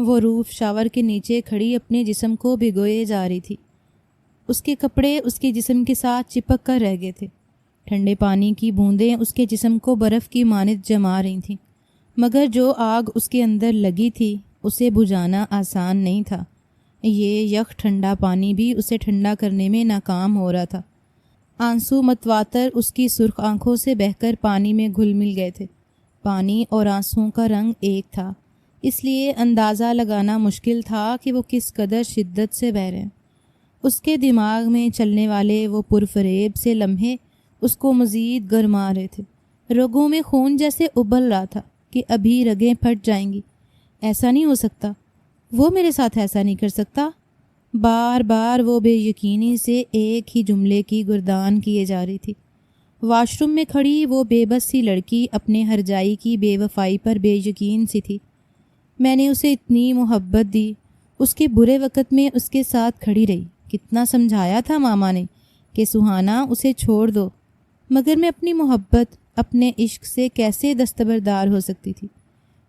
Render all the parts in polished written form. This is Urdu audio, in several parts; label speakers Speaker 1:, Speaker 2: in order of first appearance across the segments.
Speaker 1: وہ روف شاور کے نیچے کھڑی اپنے جسم کو بھگوئے جا رہی تھی۔ اس کے کپڑے اس کے جسم کے ساتھ چپک کر رہ گئے تھے۔ ٹھنڈے پانی کی بوندیں اس کے جسم کو برف کی مانند جما رہی تھیں، مگر جو آگ اس کے اندر لگی تھی اسے بجھانا آسان نہیں تھا۔ یہ یک ٹھنڈا پانی بھی اسے ٹھنڈا کرنے میں ناکام ہو رہا تھا۔ آنسو متواتر اس کی سرخ آنکھوں سے بہہ کر پانی میں گھل مل گئے تھے۔ پانی اور آنسوؤں کا رنگ ایک تھا، اس لیے اندازہ لگانا مشکل تھا کہ وہ کس قدر شدت سے بہہ رہے ہیں۔ اس کے دماغ میں چلنے والے وہ پرفریب سے لمحے اس کو مزید گرما رہے تھے۔ رگوں میں خون جیسے ابل رہا تھا کہ ابھی رگیں پھٹ جائیں گی۔ ایسا نہیں ہو سکتا، وہ میرے ساتھ ایسا نہیں کر سکتا۔ بار بار وہ بے یقینی سے ایک ہی جملے کی گردان کیے جا رہی تھی۔ واش روم میں کھڑی وہ بے بس سی لڑکی اپنے ہرجائی کی بے وفائی پر بے یقین سی تھی۔ میں نے اسے اتنی محبت دی، اس کے برے وقت میں اس کے ساتھ کھڑی رہی۔ کتنا سمجھایا تھا ماما نے کہ سہانا اسے چھوڑ دو، مگر میں اپنی محبت، اپنے عشق سے کیسے دستبردار ہو سکتی تھی،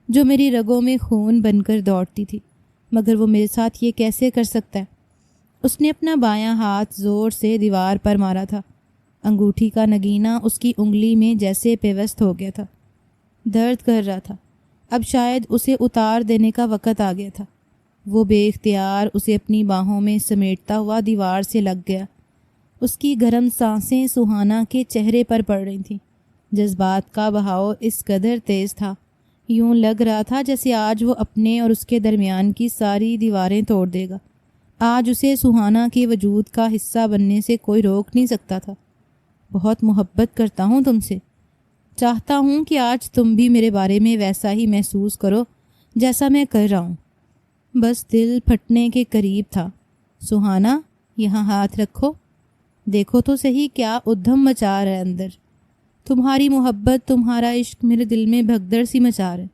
Speaker 1: جو میری رگوں میں خون بن کر دوڑتی تھی؟ مگر وہ میرے ساتھ یہ کیسے کر سکتا ہے؟ اس نے اپنا بایاں ہاتھ زور سے دیوار پر مارا تھا۔ انگوٹھی کا نگینہ اس کی انگلی میں جیسے پیوست ہو گیا تھا، درد کر رہا تھا۔ اب شاید اسے اتار دینے کا وقت آ گیا تھا۔ وہ بے اختیار اسے اپنی باہوں میں سمیٹتا ہوا دیوار سے لگ گیا۔ اس کی گرم سانسیں سہانا کے چہرے پر پڑ رہی تھیں۔ جذبات کا بہاؤ اس قدر تیز تھا، یوں لگ رہا تھا جیسے آج وہ اپنے اور اس کے درمیان کی ساری دیواریں توڑ دے گا۔ آج اسے سہانا کے وجود کا حصہ بننے سے کوئی روک نہیں سکتا تھا۔ بہت محبت کرتا ہوں تم سے، چاہتا ہوں کہ آج تم بھی میرے بارے میں ویسا ہی محسوس کرو جیسا میں کر رہا ہوں۔ بس دل پھٹنے کے قریب تھا۔ سہانا، یہاں ہاتھ رکھو، دیکھو تو صحیح کیا ادھم مچا رہا ہے اندر۔ تمہاری محبت، تمہارا عشق میرے دل میں بھگدڑ سی مچا رہا ہے۔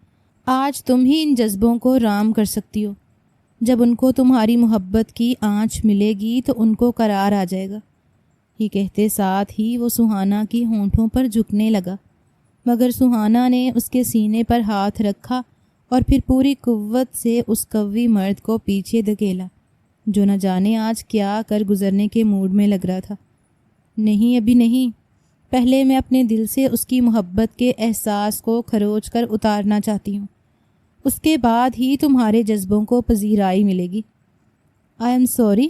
Speaker 1: آج تم ہی ان جذبوں کو رام کر سکتی ہو۔ جب ان کو تمہاری محبت کی آنچ ملے گی تو ان کو قرار آ جائے گا۔ یہ کہتے ساتھ ہی وہ سہانا کی ہونٹوں پر جھکنے لگا، مگر سہانا نے اس کے سینے پر ہاتھ رکھا اور پھر پوری قوت سے اس قوی مرد کو پیچھے دھکیلا، جو نہ جانے آج کیا کر گزرنے کے موڈ میں لگ رہا تھا۔ نہیں، ابھی نہیں، پہلے میں اپنے دل سے اس کی محبت کے احساس کو کھروچ کر اتارنا چاہتی ہوں، اس کے بعد ہی تمہارے جذبوں کو پذیرائی ملے گی۔ آئی ایم سوری،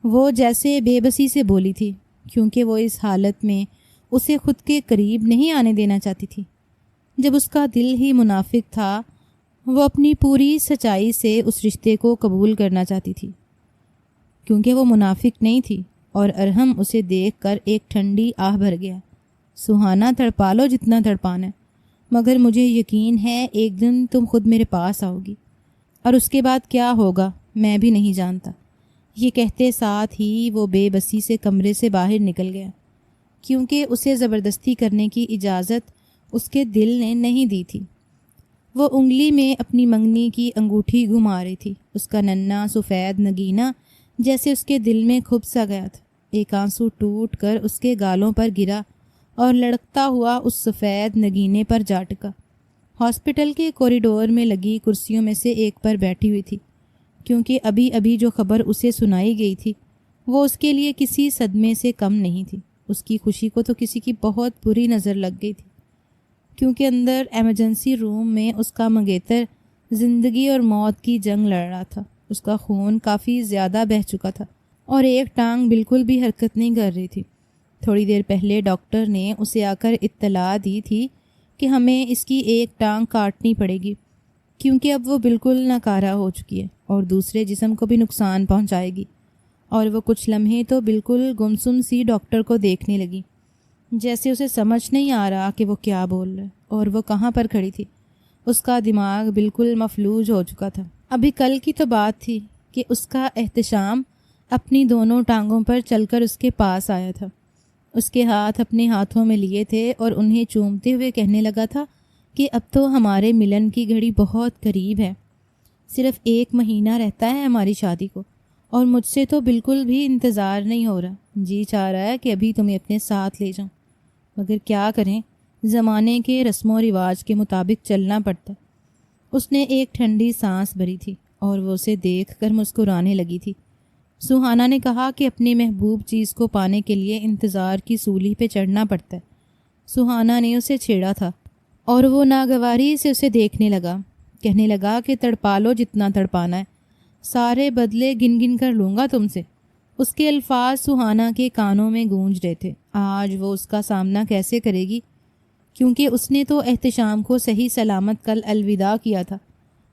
Speaker 1: وہ جیسے بے بسی سے بولی تھی، کیونکہ وہ اس حالت میں اسے خود کے قریب نہیں آنے دینا چاہتی تھی۔ جب اس کا دل ہی منافق تھا، وہ اپنی پوری سچائی سے اس رشتے کو قبول کرنا چاہتی تھی، کیونکہ وہ منافق نہیں تھی۔ اور ارحم اسے دیکھ کر ایک ٹھنڈی آہ بھر گیا۔ سہانا، تڑپا لو جتنا تڑپانا ہے، مگر مجھے یقین ہے ایک دن تم خود میرے پاس آؤ گی، اور اس کے بعد کیا ہوگا میں بھی نہیں جانتا۔ یہ کہتے ساتھ ہی وہ بے بسی سے کمرے سے باہر نکل گیا، کیونکہ اسے زبردستی کرنے کی اجازت اس کے دل نے نہیں دی تھی۔ وہ انگلی میں اپنی منگنی کی انگوٹھی گھما رہی تھی۔ اس کا ننھا سفید نگینہ جیسے اس کے دل میں کھپ سا گیا تھا۔ ایک آنسو ٹوٹ کر اس کے گالوں پر گرا اور لڑکتا ہوا اس سفید نگینے پر جا ٹکا۔ ہاسپٹل کے کوریڈور میں لگی کرسیوں میں سے ایک پر بیٹھی ہوئی تھی، کیونکہ ابھی ابھی جو خبر اسے سنائی گئی تھی وہ اس کے لیے کسی صدمے سے کم نہیں تھی۔ اس کی خوشی کو تو کسی کی بہت بری نظر لگ گئی تھی، کیونکہ اندر ایمرجنسی روم میں اس کا منگیتر زندگی اور موت کی جنگ لڑ رہا تھا۔ اس کا خون کافی زیادہ بہہ چکا تھا اور ایک ٹانگ بالکل بھی حرکت نہیں کر رہی تھی۔ تھوڑی دیر پہلے ڈاکٹر نے اسے آ کر اطلاع دی تھی کہ ہمیں اس کی ایک ٹانگ کاٹنی پڑے گی، کیونکہ اب وہ بالکل ناکارہ ہو چکی ہے اور دوسرے جسم کو بھی نقصان پہنچائے گی۔ اور وہ کچھ لمحے تو بالکل گمسم سی ڈاکٹر کو دیکھنے لگی، جیسے اسے سمجھ نہیں آ رہا کہ وہ کیا بول رہا ہے اور وہ کہاں پر کھڑی تھی۔ اس کا دماغ بالکل مفلوج ہو چکا تھا۔ ابھی کل کی تو بات تھی کہ اس کا احتشام اپنی دونوں ٹانگوں پر چل کر اس کے پاس آیا تھا، اس کے ہاتھ اپنے ہاتھوں میں لیے تھے اور انہیں چومتے ہوئے کہنے لگا تھا کہ اب تو ہمارے ملن کی گھڑی بہت قریب ہے، صرف 1 مہینہ رہتا ہے ہماری شادی کو، اور مجھ سے تو بالکل بھی انتظار نہیں ہو رہا، جی چاہ رہا ہے کہ ابھی تمہیں اپنے ساتھ لے جاؤں، مگر کیا کریں، زمانے کے رسم و رواج کے مطابق چلنا پڑتا ہے۔ اس نے ایک ٹھنڈی سانس بھری تھی اور وہ اسے دیکھ کر مسکرانے لگی تھی۔ سہانا نے کہا کہ اپنی محبوب چیز کو پانے کے لیے انتظار کی سولی پہ چڑھنا پڑتا ہے۔ سہانا نے اسے چھیڑا تھا اور وہ ناگواری سے اسے دیکھنے لگا، کہنے لگا کہ تڑپا لو جتنا تڑپانا ہے، سارے بدلے گن گن کر لوں گا تم سے۔ اس کے الفاظ سہانا کے کانوں میں گونج رہے تھے۔ آج وہ اس کا سامنا کیسے کرے گی، کیونکہ اس نے تو احتشام کو صحیح سلامت کل الوداع کیا تھا،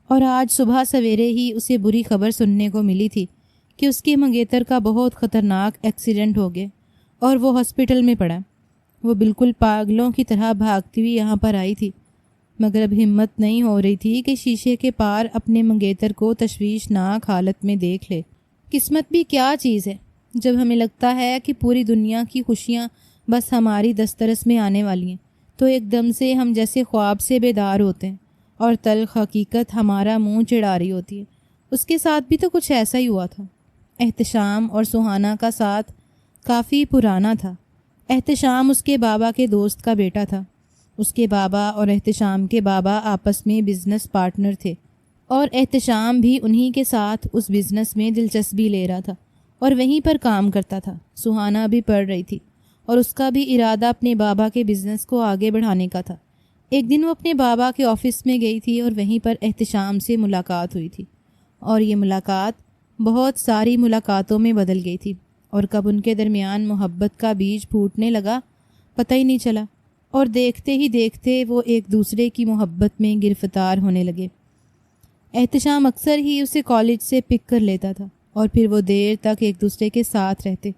Speaker 1: اور آج صبح سویرے ہی اسے بری خبر سننے کو ملی تھی کہ اس کے منگیتر کا بہت خطرناک ایکسیڈنٹ ہو گیا اور وہ ہاسپٹل میں پڑا۔ وہ بالکل پاگلوں کی طرح بھاگتی ہوئی یہاں پر آئی تھی، مگر اب ہمت نہیں ہو رہی تھی کہ شیشے کے پار اپنے منگیتر کو تشویشناک حالت میں دیکھ لے۔ قسمت بھی کیا چیز ہے، جب ہمیں لگتا ہے کہ پوری دنیا کی خوشیاں بس ہماری دسترس میں آنے والی ہیں، تو ایک دم سے ہم جیسے خواب سے بیدار ہوتے ہیں اور تلخ حقیقت ہمارا منہ چڑھا رہی ہوتی ہے۔ اس کے ساتھ بھی تو کچھ ایسا ہی ہوا تھا۔ احتشام اور سہانا کا ساتھ کافی پرانا تھا۔ احتشام اس کے بابا کے دوست کا بیٹا تھا۔ اس کے بابا اور احتشام کے بابا آپس میں بزنس پارٹنر تھے، اور احتشام بھی انہی کے ساتھ اس بزنس میں دلچسپی لے رہا تھا اور وہیں پر کام کرتا تھا۔ سہانا بھی پڑھ رہی تھی اور اس کا بھی ارادہ اپنے بابا کے بزنس کو آگے بڑھانے کا تھا۔ ایک دن وہ اپنے بابا کے آفس میں گئی تھی اور وہیں پر احتشام سے ملاقات ہوئی تھی، اور یہ ملاقات بہت ساری ملاقاتوں میں بدل گئی تھی، اور کب ان کے درمیان محبت کا بیج پھوٹنے لگا پتہ ہی نہیں چلا، اور دیکھتے ہی دیکھتے وہ ایک دوسرے کی محبت میں گرفتار ہونے لگے۔ احتشام اکثر ہی اسے کالج سے پک کر لیتا تھا اور پھر وہ دیر تک ایک دوسرے کے ساتھ رہتے۔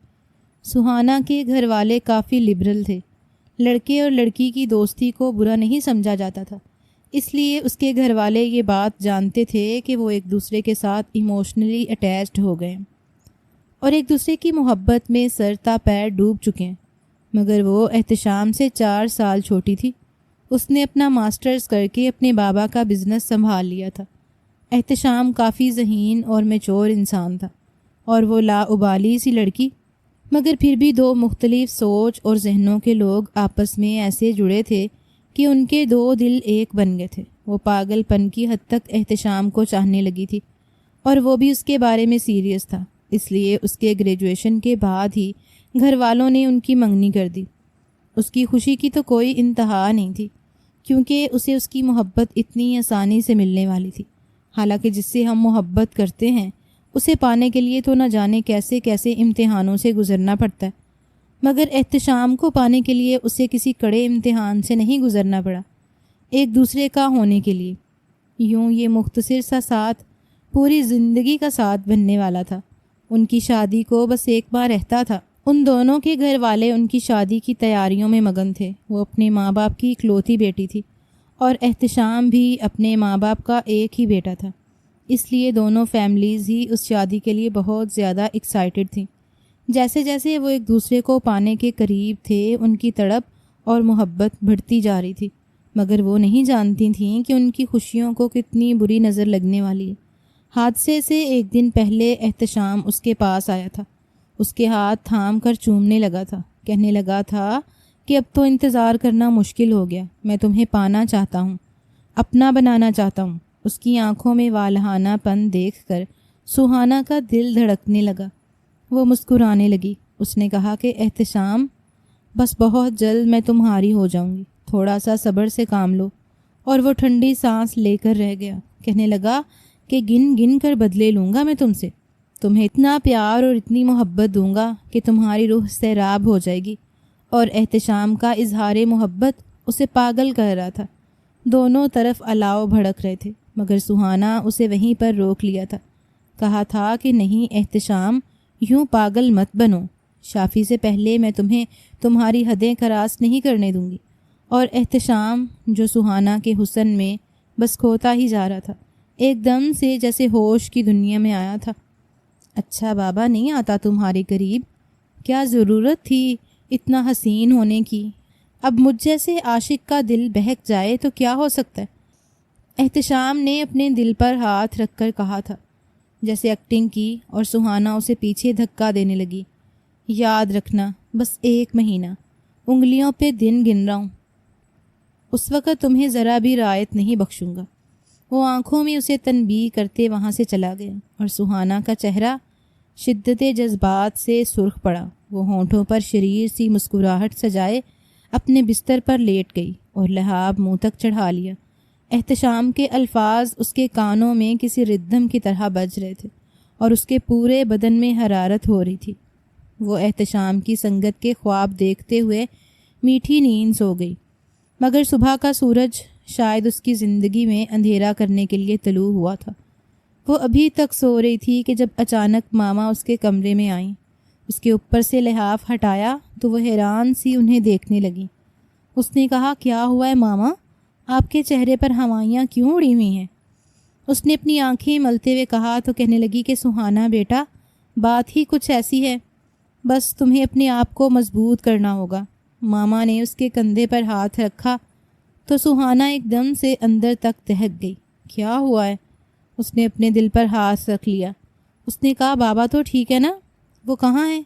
Speaker 1: سہانا کے گھر والے کافی لبرل تھے، لڑکے اور لڑکی کی دوستی کو برا نہیں سمجھا جاتا تھا، اس لیے اس کے گھر والے یہ بات جانتے تھے کہ وہ ایک دوسرے کے ساتھ ایموشنلی اٹیچڈ ہو گئے اور ایک دوسرے کی محبت میں سر تا پیر ڈوب چکے ہیں۔ مگر وہ احتشام سے 4 سال چھوٹی تھی۔ اس نے اپنا ماسٹرز کر کے اپنے بابا کا بزنس سنبھال لیا تھا۔ احتشام کافی ذہین اور میچور انسان تھا، اور وہ لاابالی سی لڑکی، مگر پھر بھی 2 مختلف سوچ اور ذہنوں کے لوگ آپس میں ایسے جڑے تھے کہ ان کے 2 دل ایک بن گئے تھے۔ وہ پاگل پن کی حد تک احتشام کو چاہنے لگی تھی، اور وہ بھی اس کے بارے میں سیریس تھا، اس لیے اس کے گریجویشن کے بعد ہی گھر والوں نے ان کی منگنی کر دی۔ اس کی خوشی کی تو کوئی انتہا نہیں تھی، کیونکہ اسے اس کی محبت اتنی آسانی سے ملنے والی تھی۔ حالانکہ جس سے ہم محبت کرتے ہیں اسے پانے کے لیے تو نہ جانے کیسے کیسے امتحانوں سے گزرنا پڑتا ہے، مگر احتشام کو پانے کے لیے اسے کسی کڑے امتحان سے نہیں گزرنا پڑا، ایک دوسرے کا ہونے کے لیے۔ یوں یہ مختصر سا ساتھ پوری زندگی کا ساتھ بننے والا تھا۔ ان کی شادی کو بس ایک بار رہتا تھا۔ ان دونوں کے گھر والے ان کی شادی کی تیاریوں میں مگن تھے۔ وہ اپنے ماں باپ کی اکلوتی بیٹی تھی، اور احتشام بھی اپنے ماں باپ کا ایک ہی بیٹا تھا، اس لیے دونوں فیملیز ہی اس شادی کے لیے بہت زیادہ ایکسائٹڈ تھیں۔ جیسے جیسے وہ ایک دوسرے کو پانے کے قریب تھے، ان کی تڑپ اور محبت بڑھتی جا رہی تھی، مگر وہ نہیں جانتی تھیں کہ ان کی خوشیوں کو کتنی بری نظر لگنے والی ہے۔ حادثے سے ایک دن پہلے احتشام اس کے پاس آیا تھا، اس کے ہاتھ تھام کر چومنے لگا تھا، کہنے لگا تھا کہ اب تو انتظار کرنا مشکل ہو گیا، میں تمہیں پانا چاہتا ہوں، اپنا بنانا چاہتا ہوں۔ اس کی آنکھوں میں والہانہ پن دیکھ کر سہانا کا دل دھڑکنے لگا۔ وہ مسکرانے لگی۔ اس نے کہا کہ احتشام، بس بہت جلد میں تمہاری ہو جاؤں گی، تھوڑا سا صبر سے کام لو۔ اور وہ ٹھنڈی سانس لے کر رہ گیا، کہنے لگا کہ گن گن کر بدلے لوں گا میں تم سے، تمہیں اتنا پیار اور اتنی محبت دوں گا کہ تمہاری روح سیراب ہو جائے گی۔ اور احتشام کا اظہار محبت اسے پاگل کر رہا تھا۔ دونوں طرف الاؤ بھڑک رہے تھے، مگر سہانا اسے وہیں پر روک لیا تھا۔ کہا تھا کہ نہیں احتشام، یوں پاگل مت بنو، شافی سے پہلے میں تمہیں تمہاری حدیں کراس نہیں کرنے دوں گی۔ اور احتشام، جو سہانا کے حسن میں بس کھوتا ہی جا رہا تھا، ایک دم سے جیسے ہوش کی دنیا میں آیا تھا۔ اچھا بابا نہیں آتا تمہارے قریب؟ کیا ضرورت تھی اتنا حسین ہونے کی؟ اب مجھ جیسے عاشق کا دل بہک جائے تو کیا ہو سکتا ہے؟ احتشام نے اپنے دل پر ہاتھ رکھ کر کہا تھا، جیسے ایکٹنگ کی، اور سہانا اسے پیچھے دھکا دینے لگی۔ یاد رکھنا، بس 1 مہینہ، انگلیوں پہ دن گن رہا ہوں، اس وقت تمہیں ذرا بھی رعایت نہیں بخشوں گا۔ وہ آنکھوں میں اسے تنبیہ کرتے وہاں سے چلا گیا اور سہانا کا چہرہ شدت جذبات سے سرخ پڑا۔ وہ ہونٹوں پر شریر سی مسکراہٹ سجائے اپنے بستر پر لیٹ گئی اور لحاف منہ تک چڑھا لیا۔ احتشام کے الفاظ اس کے کانوں میں کسی ردھم کی طرح بج رہے تھے اور اس کے پورے بدن میں حرارت ہو رہی تھی۔ وہ احتشام کی سنگت کے خواب دیکھتے ہوئے میٹھی نیند سو گئی، مگر صبح کا سورج شاید اس کی زندگی میں اندھیرا کرنے کے لیے طلوع ہوا تھا۔ وہ ابھی تک سو رہی تھی کہ جب اچانک ماما اس کے کمرے میں آئیں۔ اس کے اوپر سے لحاف ہٹایا تو وہ حیران سی انہیں دیکھنے لگی۔ اس نے کہا، کیا ہوا ہے ماما؟ آپ کے چہرے پر ہوائیاں کیوں اڑی ہوئی ہیں؟ اس نے اپنی آنکھیں ملتے ہوئے کہا تو کہنے لگی کہ سہانا بیٹا، بات ہی کچھ ایسی ہے، بس تمہیں اپنے آپ کو مضبوط کرنا ہوگا۔ ماما نے اس کے کندھے پر ہاتھ رکھا تو سہانا ایک دم سے اندر تک دہک گئی۔ کیا ہوا ہے؟ اس نے اپنے دل پر ہاتھ رکھ لیا۔ اس نے کہا، بابا تو ٹھیک ہے نا؟ وہ کہاں ہے؟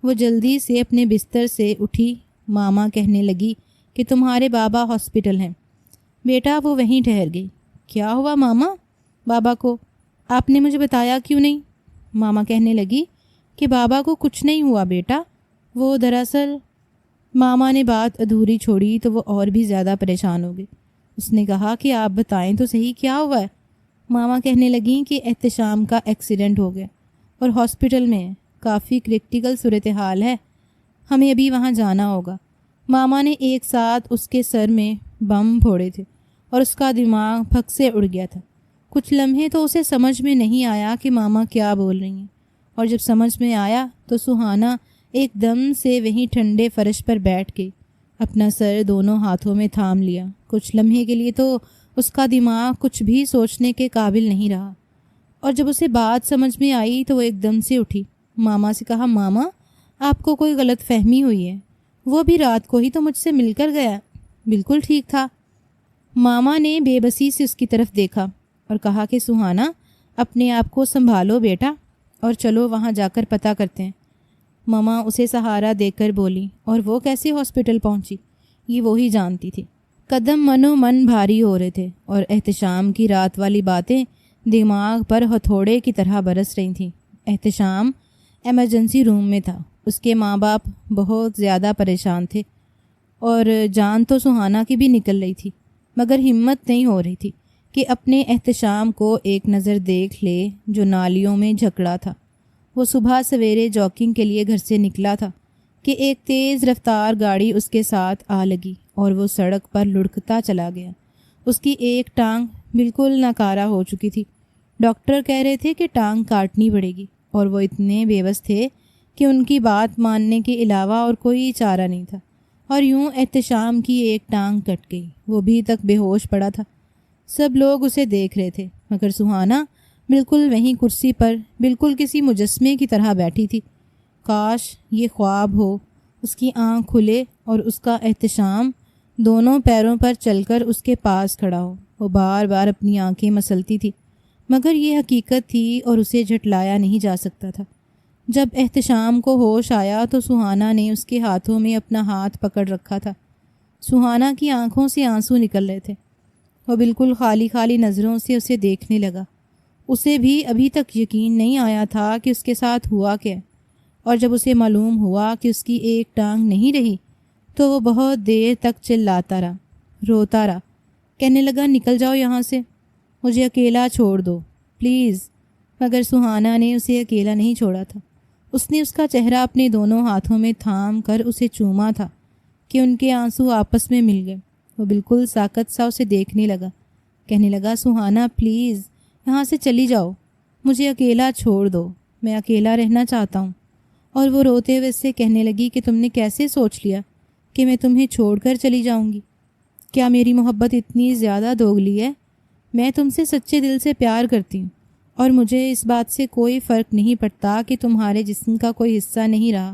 Speaker 1: وہ جلدی سے اپنے بستر سے اٹھی۔ ماما کہنے لگی کہ تمہارے بابا ہاسپٹل ہیں۔ بیٹا وہ وہیں ٹھہر گئی۔ کیا ہوا ماما بابا کو؟ آپ نے مجھے بتایا کیوں نہیں؟ ماما کہنے لگی کہ بابا کو کچھ نہیں ہوا بیٹا، وہ دراصل… ماما نے بات ادھوری چھوڑی تو وہ اور بھی زیادہ پریشان ہو گئی۔ اس نے کہا کہ آپ بتائیں تو صحیح کیا ہوا ہے؟ ماما کہنے لگیں کہ احتشام کا ایکسیڈنٹ ہو گیا اور ہاسپٹل میں ہے، کافی کرٹیکل صورتحال ہے، ہمیں ابھی وہاں جانا ہوگا۔ ماما نے ایک ساتھ اس کے سر میں بم پھوڑے تھے اور اس کا دماغ پھک سے اڑ گیا تھا۔ کچھ لمحے تو اسے سمجھ میں نہیں آیا کہ ماما کیا بول رہی ہیں، اور جب سمجھ میں آیا تو سہانا ایک دم سے وہیں ٹھنڈے فرش پر بیٹھ گئی، اپنا سر دونوں ہاتھوں میں تھام لیا۔ کچھ لمحے کے لیے تو اس کا دماغ کچھ بھی سوچنے کے قابل نہیں رہا، اور جب اسے بات سمجھ میں آئی تو وہ ایک دم سے اٹھی۔ ماما سے کہا، ماما آپ کو کوئی غلط فہمی ہوئی ہے، وہ بھی رات کو ہی تو مجھ سے مل کر گیا، بالکل ٹھیک تھا۔ ماما نے بے بسی سے اس کی طرف دیکھا اور کہا کہ سہانا اپنے آپ کو سنبھالو بیٹا، اور چلو وہاں جا کر پتہ کرتے ہیں۔ ماما اسے سہارا دے کر بولی، اور وہ کیسے ہاسپٹل پہنچی؟ یہ وہی جانتی تھی۔ قدم منو من بھاری ہو رہے تھے اور احتشام کی رات والی باتیں دماغ پر ہتھوڑے کی طرح برس رہی تھیں۔ احتشام ایمرجنسی روم میں تھا۔ اس کے ماں باپ بہت زیادہ پریشان تھے اور جان تو سہانا کی بھی نکل رہی تھی، مگر ہمت نہیں ہو رہی تھی کہ اپنے احتشام کو ایک نظر دیکھ لے جو نالیوں میں جھکڑا تھا۔ وہ صبح سویرے جاگنگ کے لیے گھر سے نکلا تھا کہ ایک تیز رفتار گاڑی اس کے ساتھ آ لگی اور وہ سڑک پر لڑکتا چلا گیا۔ اس کی ایک ٹانگ بالکل ناکارہ ہو چکی تھی۔ ڈاکٹر کہہ رہے تھے کہ ٹانگ کاٹنی پڑے گی، اور وہ اتنے بے بس تھے کہ ان کی بات ماننے کے علاوہ اور کوئی چارہ نہیں تھا، اور یوں احتشام کی ایک ٹانگ کٹ گئی۔ وہ بھی تک بے ہوش پڑا تھا۔ سب لوگ اسے دیکھ رہے تھے، مگر سہانا بالکل وہیں کرسی پر بالکل کسی مجسمے کی طرح بیٹھی تھی۔ کاش یہ خواب ہو، اس کی آنکھ کھلے اور اس کا احتشام دونوں پیروں پر چل کر اس کے پاس کھڑا ہو۔ وہ بار بار اپنی آنکھیں مسلتی تھی، مگر یہ حقیقت تھی اور اسے جھٹلایا نہیں جا سکتا تھا۔ جب احتشام کو ہوش آیا تو سہانا نے اس کے ہاتھوں میں اپنا ہاتھ پکڑ رکھا تھا۔ سہانا کی آنکھوں سے آنسو نکل رہے تھے۔ وہ بالکل خالی خالی نظروں سے اسے دیکھنے لگا۔ اسے بھی ابھی تک یقین نہیں آیا تھا کہ اس کے ساتھ ہوا کیا، اور جب اسے معلوم ہوا کہ اس کی ایک ٹانگ نہیں رہی تو وہ بہت دیر تک چلاتا رہا، روتا رہا، کہنے لگا، نکل جاؤ یہاں سے، مجھے اکیلا چھوڑ دو پلیز۔ مگر سہانا نے اسے اکیلا نہیں چھوڑا تھا۔ اس نے اس کا چہرہ اپنے دونوں ہاتھوں میں تھام کر اسے چوما تھا کہ ان کے آنسو آپس میں مل گئے۔ وہ بالکل ساکت سا اسے دیکھنے لگا، کہنے لگا، سہانا پلیز یہاں سے چلی جاؤ، مجھے اکیلا چھوڑ دو، میں اکیلا رہنا چاہتا ہوں۔ اور وہ روتے ہوئے اس سے کہنے لگی کہ تم نے کیسے سوچ لیا کہ میں تمہیں چھوڑ کر چلی جاؤں گی؟ کیا میری محبت اتنی زیادہ دوگلی ہے؟ میں تم سے سچے دل سے پیار کرتی ہوں، اور مجھے اس بات سے کوئی فرق نہیں پڑتا کہ تمہارے جسم کا کوئی حصہ نہیں رہا۔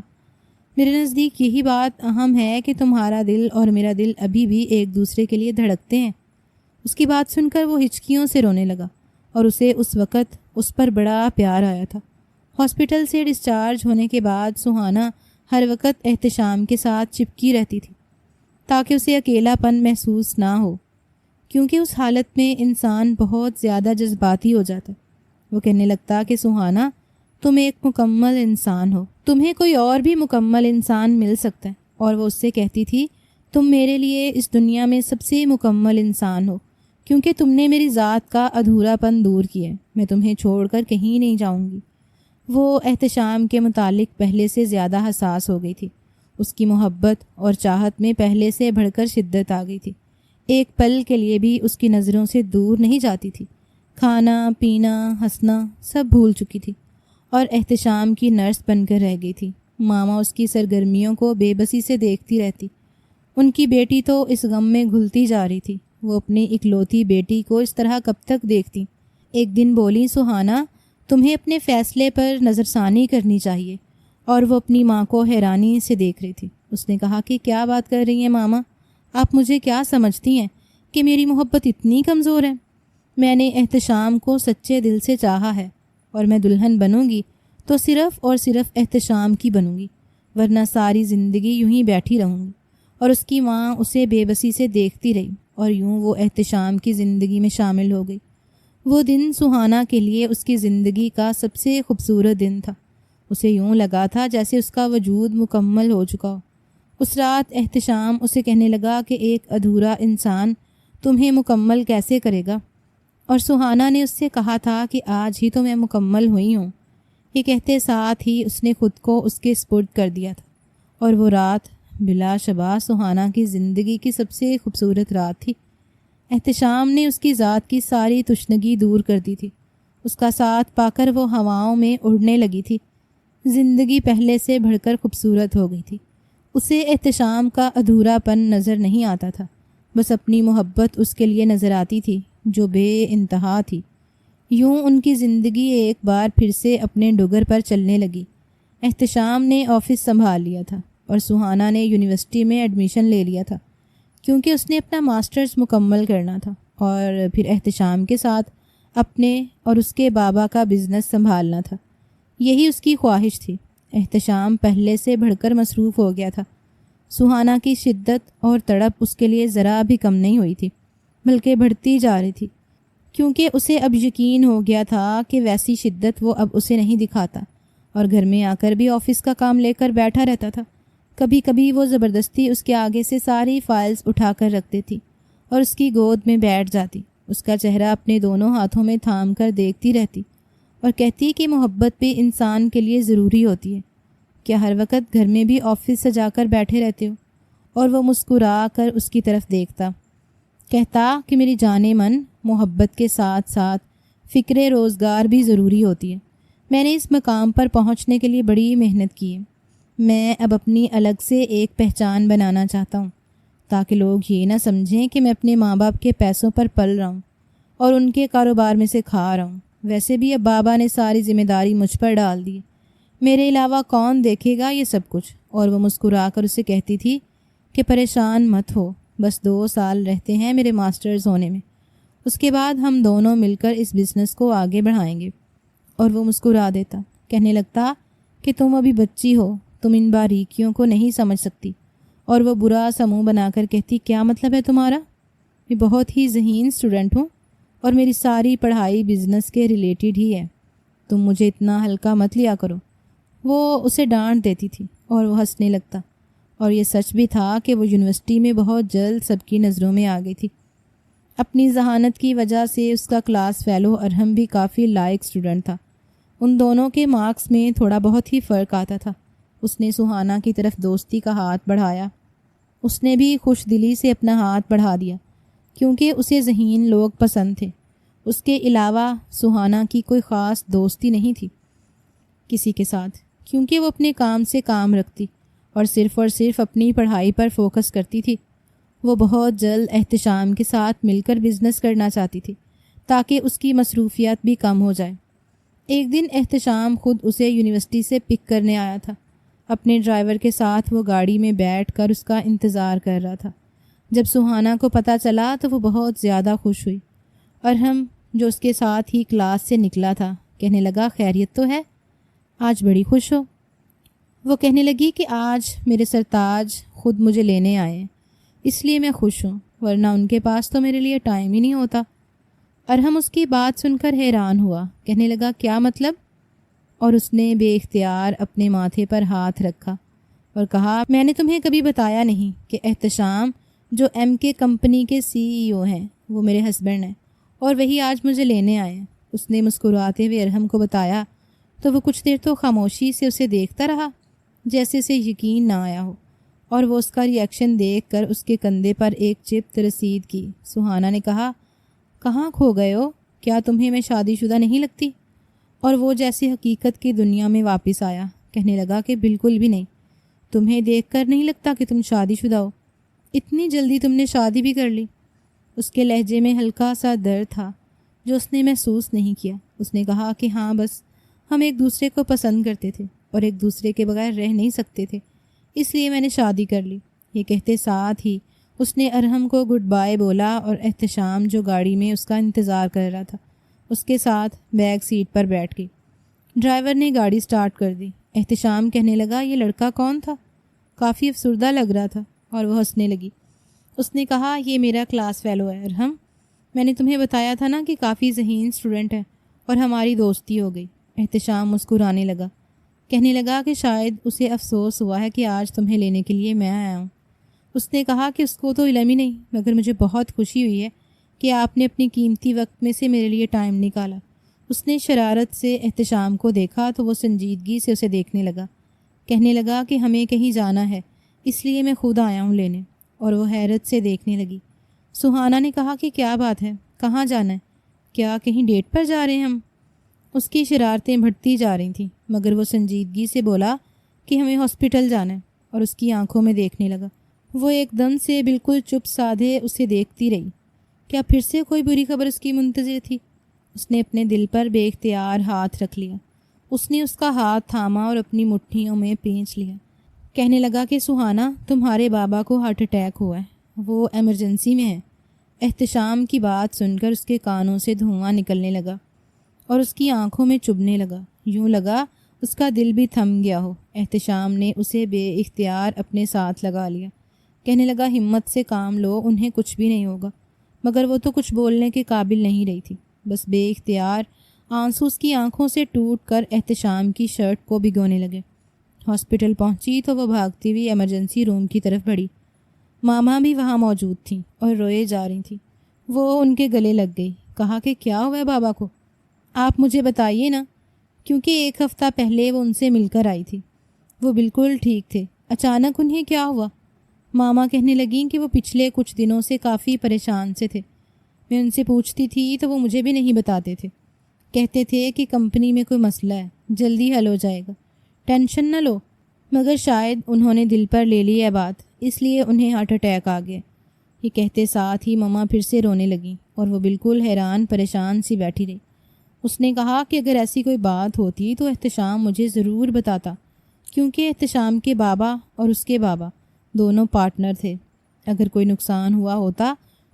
Speaker 1: میرے نزدیک یہی بات اہم ہے کہ تمہارا دل اور میرا دل ابھی بھی ایک دوسرے کے لیے دھڑکتے ہیں۔ اس کی بات سن کر وہ ہچکیوں سے رونے لگا، اور اسے اس وقت اس پر بڑا پیار آیا تھا۔ ہاسپٹل سے ڈسچارج ہونے کے بعد سہانا ہر وقت احتشام کے ساتھ چپکی رہتی تھی تاکہ اسے اکیلا پن محسوس نہ ہو۔ کیونکہ اس حالت میں انسان بہت زیادہ جذباتی ہو جاتا ہے۔ وہ کہنے لگتا کہ سہانا، تم ایک مکمل انسان ہو، تمہیں کوئی اور بھی مکمل انسان مل سکتا ہے۔ اور وہ اس سے کہتی تھی، تم میرے لیے اس دنیا میں سب سے مکمل انسان ہو، کیونکہ تم نے میری ذات کا ادھورا پن دور کیا ہے۔ میں تمہیں چھوڑ کر کہیں نہیں جاؤں گی۔ وہ احتشام کے متعلق پہلے سے زیادہ حساس ہو گئی تھی۔ اس کی محبت اور چاہت میں پہلے سے بڑھ کر شدت آ گئی تھی۔ ایک پل کے لیے بھی اس کی نظروں سے دور نہیں جاتی تھی۔ کھانا پینا ہنسنا سب بھول چکی تھی اور احتشام کی نرس بن کر رہ گئی تھی۔ ماما اس کی سرگرمیوں کو بے بسی سے دیکھتی رہتی۔ ان کی بیٹی تو اس غم میں گھلتی جا رہی تھی۔ وہ اپنی اکلوتی بیٹی کو اس طرح کب تک دیکھتی؟ ایک دن بولی، سہانا، تمہیں اپنے فیصلے پر نظر ثانی کرنی چاہیے۔ اور وہ اپنی ماں کو حیرانی سے دیکھ رہی تھی۔ اس نے کہا کہ کیا بات کر رہی ہیں ماما؟ آپ مجھے کیا سمجھتی ہیں کہ میری محبت اتنی کمزور ہے؟ میں نے احتشام کو سچے دل سے چاہا ہے، اور میں دلہن بنوں گی تو صرف اور صرف احتشام کی بنوں گی، ورنہ ساری زندگی یوں ہی بیٹھی رہوں گی۔ اور اس کی ماں اسے بے بسی سے دیکھتی رہی، اور یوں وہ احتشام کی زندگی میں شامل ہو گئی۔ وہ دن سہانا کے لیے اس کی زندگی کا سب سے خوبصورت دن تھا۔ اسے یوں لگا تھا جیسے اس کا وجود مکمل ہو چکا ہو۔ اس رات احتشام اسے کہنے لگا کہ ایک ادھورا انسان تمہیں مکمل کیسے کرے گا؟ اور سہانا نے اس سے کہا تھا کہ آج ہی تو میں مکمل ہوئی ہوں۔ یہ کہتے ساتھ ہی اس نے خود کو اس کے سپرد کر دیا تھا، اور وہ رات بلا شبہ سہانا کی زندگی کی سب سے خوبصورت رات تھی۔ احتشام نے اس کی ذات کی ساری تشنگی دور کر دی تھی۔ اس کا ساتھ پا کر وہ ہواؤں میں اڑنے لگی تھی۔ زندگی پہلے سے بڑھ کر خوبصورت ہو گئی تھی۔ اسے احتشام کا ادھورا پن نظر نہیں آتا تھا، بس اپنی محبت اس کے لیے نظر آتی تھی جو بے انتہا تھی۔ یوں ان کی زندگی ایک بار پھر سے اپنے ڈگر پر چلنے لگی۔ احتشام نے آفس سنبھال لیا تھا اور سہانا نے یونیورسٹی میں ایڈمیشن لے لیا تھا، کیونکہ اس نے اپنا ماسٹرز مکمل کرنا تھا، اور پھر احتشام کے ساتھ اپنے اور اس کے بابا کا بزنس سنبھالنا تھا۔ یہی اس کی خواہش تھی۔ احتشام پہلے سے بڑھ کر مصروف ہو گیا تھا۔ سہانا کی شدت اور تڑپ اس کے لیے ذرا بھی کم نہیں ہوئی تھی، بلکہ بڑھتی جا رہی تھی، کیونکہ اسے اب یقین ہو گیا تھا کہ ویسی شدت وہ اب اسے نہیں دکھاتا، اور گھر میں آ کر بھی آفس کا کام لے کر بیٹھا رہتا تھا۔ کبھی کبھی وہ زبردستی اس کے آگے سے ساری فائلز اٹھا کر رکھ دیتی اور اس کی گود میں بیٹھ جاتی، اس کا چہرہ اپنے دونوں ہاتھوں میں تھام کر دیکھتی رہتی اور کہتی کہ محبت بھی انسان کے لیے ضروری ہوتی ہے۔ کیا ہر وقت گھر میں بھی آفس سجا کر بیٹھے رہتے ہو؟ اور وہ مسکرا کر اس کی طرف دیکھتا، کہتا کہ میری جانے من، محبت کے ساتھ ساتھ فکر روزگار بھی ضروری ہوتی ہے۔ میں نے اس مقام پر پہنچنے کے لیے بڑی محنت کی ہے۔ میں اب اپنی الگ سے ایک پہچان بنانا چاہتا ہوں، تاکہ لوگ یہ نہ سمجھیں کہ میں اپنے ماں باپ کے پیسوں پر پل رہا ہوں اور ان کے کاروبار میں سے کھا رہا ہوں۔ ویسے بھی اب بابا نے ساری ذمہ داری مجھ پر ڈال دی، میرے علاوہ کون دیکھے گا یہ سب کچھ؟ اور وہ مسکرا کر اسے کہتی تھی کہ پریشان مت ہو، بس 2 سال رہتے ہیں میرے ماسٹرز ہونے میں، اس کے بعد ہم دونوں مل کر اس بزنس کو آگے بڑھائیں گے۔ اور وہ مسکرا دیتا، کہنے لگتا کہ تم ابھی بچی ہو، تم ان باریکیوں کو نہیں سمجھ سکتی۔ اور وہ برا سا منہ بنا کر کہتی، کیا مطلب ہے تمہارا؟ میں بہت ہی ذہین اسٹوڈنٹ ہوں اور میری ساری پڑھائی بزنس کے ریلیٹڈ ہی ہے، تم مجھے اتنا ہلکا مت لیا کرو۔ وہ اسے ڈانٹ دیتی تھی اور وہ ہنسنے لگتا، اور یہ سچ بھی تھا کہ وہ یونیورسٹی میں بہت جلد سب کی نظروں میں آ گئی تھی۔ اپنی ذہانت کی وجہ سے اس کا کلاس فیلو ارحم بھی کافی لائق اسٹوڈنٹ تھا۔ ان دونوں کے مارکس میں تھوڑا بہت ہی فرق آتا تھا۔ اس نے سہانا کی طرف دوستی کا ہاتھ بڑھایا، اس نے بھی خوش دلی سے اپنا ہاتھ بڑھا دیا، کیونکہ اسے ذہین لوگ پسند تھے۔ اس کے علاوہ سہانا کی کوئی خاص دوستی نہیں تھی کسی کے ساتھ، کیونکہ وہ اپنے کام سے کام رکھتی اور صرف اپنی پڑھائی پر فوکس کرتی تھی۔ وہ بہت جلد احتشام کے ساتھ مل کر بزنس کرنا چاہتی تھی تاکہ اس کی مصروفیات بھی کم ہو جائے۔ ایک دن احتشام خود اسے یونیورسٹی سے پک کرنے آیا تھا۔ اپنے ڈرائیور کے ساتھ وہ گاڑی میں بیٹھ کر اس کا انتظار کر رہا تھا۔ جب سہانا کو پتہ چلا تو وہ بہت زیادہ خوش ہوئی۔ ارحم جو اس کے ساتھ ہی کلاس سے نکلا تھا کہنے لگا، خیریت تو ہے؟ آج بڑی خوش ہو؟ وہ کہنے لگی کہ آج میرے سرتاج خود مجھے لینے آئے ہیں، اس لیے میں خوش ہوں۔ ورنہ ان کے پاس تو میرے لیے ٹائم ہی نہیں ہوتا۔ ارحم اس کی بات سن کر حیران ہوا، کہنے لگا کیا مطلب؟ اور اس نے بے اختیار اپنے ماتھے پر ہاتھ رکھا اور کہا میں نے تمہیں کبھی بتایا نہیں کہ احتشام جو ایم کے کمپنی کے CEO ہیں وہ میرے ہسبینڈ ہیں اور وہی آج مجھے لینے آئے ہیں۔ اس نے مسکراتے ہوئے ارحم کو بتایا تو وہ کچھ دیر تو خاموشی سے اسے دیکھتا رہا جیسے اسے یقین نہ آیا ہو، اور وہ اس کا ری ایکشن دیکھ کر اس کے کندھے پر ایک چپت رسید کی۔ سہانا نے کہا کہاں کھو گئے ہو؟ کیا تمہیں میں شادی شدہ نہیں لگتی؟ اور وہ جیسے حقیقت کی دنیا میں واپس آیا، کہنے لگا کہ بالکل بھی نہیں، تمہیں دیکھ کر نہیں لگتا کہ تم شادی شدہ ہو۔ اتنی جلدی تم نے شادی بھی کر لی؟ اس کے لہجے میں ہلکا سا درد تھا جو اس نے محسوس نہیں کیا۔ اس نے کہا کہ ہاں بس ہم ایک دوسرے کو پسند کرتے تھے اور ایک دوسرے کے بغیر رہ نہیں سکتے تھے، اس لیے میں نے شادی کر لی۔ یہ کہتے ساتھ ہی اس نے ارحم کو گڈ بائے بولا اور احتشام جو گاڑی میں اس کا انتظار کر رہا تھا اس کے ساتھ بیک سیٹ پر بیٹھ گئی۔ ڈرائیور نے گاڑی سٹارٹ کر دی۔ احتشام کہنے لگا یہ لڑکا کون تھا؟ کافی افسردہ لگ رہا تھا اور وہ ہنسنے لگی۔ اس نے کہا یہ میرا کلاس فیلو ہے ارحم، میں نے تمہیں بتایا تھا نا کہ کافی ذہین اسٹوڈنٹ ہے اور ہماری دوستی ہو گئی۔ احتشام مسکرانے لگا، کہنے لگا کہ شاید اسے افسوس ہوا ہے کہ آج تمہیں لینے کے لیے میں آیا ہوں۔ اس نے کہا کہ اس کو تو علم ہی نہیں، مگر مجھے بہت خوشی ہوئی ہے کہ آپ نے اپنی قیمتی وقت میں سے میرے لیے ٹائم نکالا۔ اس نے شرارت سے احتشام کو دیکھا تو وہ سنجیدگی سے اسے دیکھنے لگا، کہنے لگا کہ ہمیں کہیں جانا ہے اس لیے میں خود آیا ہوں لینے، اور وہ حیرت سے دیکھنے لگی۔ سہانا نے کہا کہ کیا بات ہے، کہاں جانا ہے؟ کیا کہیں ڈیٹ پر جا رہے ہیں ہم؟ اس کی شرارتیں بڑھتی جا رہی تھیں مگر وہ سنجیدگی سے بولا کہ ہمیں ہاسپٹل جانا ہے، اور اس کی آنکھوں میں دیکھنے لگا۔ وہ ایک دم سے بالکل چپ سادھے اسے دیکھتی رہی۔ کیا پھر سے کوئی بری خبر اس کی منتظر تھی؟ اس نے اپنے دل پر بے اختیار ہاتھ رکھ لیا۔ اس نے اس کا ہاتھ تھاما اور اپنی مٹھیوں میں پینچ لیا، کہنے لگا کہ سہانا تمہارے بابا کو ہارٹ اٹیک ہوا ہے، وہ ایمرجنسی میں ہے۔ احتشام کی بات سن کر اس کے کانوں سے دھواں نکلنے لگا اور اس کی آنکھوں میں چبھنے لگا، یوں لگا اس کا دل بھی تھم گیا ہو۔ احتشام نے اسے بے اختیار اپنے ساتھ لگا لیا، کہنے لگا ہمت سے کام لو، انہیں کچھ بھی نہیں ہوگا۔ مگر وہ تو کچھ بولنے کے قابل نہیں رہی تھی، بس بے اختیار آنسو اس کی آنکھوں سے ٹوٹ کر احتشام کی شرٹ کو بھگونے لگے۔ ہاسپٹل پہنچی تو وہ بھاگتی ہوئی ایمرجنسی روم کی طرف بڑھی۔ ماما بھی وہاں موجود تھیں اور روئے جا رہی تھیں۔ وہ ان کے گلے لگ گئی، کہا کہ کیا ہوا ہے بابا کو؟ آپ مجھے بتائیے نا، کیونکہ ایک ہفتہ پہلے وہ ان سے مل کر آئی تھی، وہ بالکل ٹھیک تھے، اچانک انہیں کیا ہوا؟ ماما کہنے لگیں کہ وہ پچھلے کچھ دنوں سے کافی پریشان سے تھے۔ میں ان سے پوچھتی تھی تو وہ مجھے بھی نہیں بتاتے تھے، کہتے تھے کہ کمپنی میں کوئی مسئلہ ہے، جلدی حل ہو جائے گا، ٹینشن نہ لو۔ مگر شاید انہوں نے دل پر لے لی ہے بات، اس لیے انہیں ہارٹ اٹیک آ گیا۔ یہ کہتے ساتھ ہی ماما پھر سے رونے لگیں اور وہ بالکل حیران پریشان سی بیٹھی رہی۔ اس نے کہا کہ اگر ایسی کوئی بات ہوتی تو احتشام مجھے ضرور بتاتا، کیونکہ احتشام کے بابا اور اس کے بابا دونوں پارٹنر تھے۔ اگر کوئی نقصان ہوا ہوتا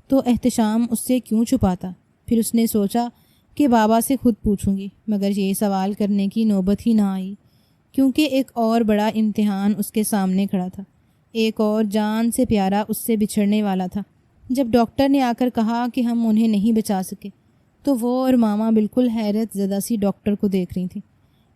Speaker 1: تو احتشام اس سے کیوں چھپاتا؟ پھر اس نے سوچا کہ بابا سے خود پوچھوں گی، مگر یہ سوال کرنے کی نوبت ہی نہ آئی، کیونکہ ایک اور بڑا امتحان اس کے سامنے کھڑا تھا، ایک اور جان سے پیارا اس سے بچھڑنے والا تھا۔ جب ڈاکٹر نے آ کر کہا کہ ہم انہیں نہیں بچا سکے تو وہ اور ماما بالکل حیرت زدہ سی ڈاکٹر کو دیکھ رہی تھیں۔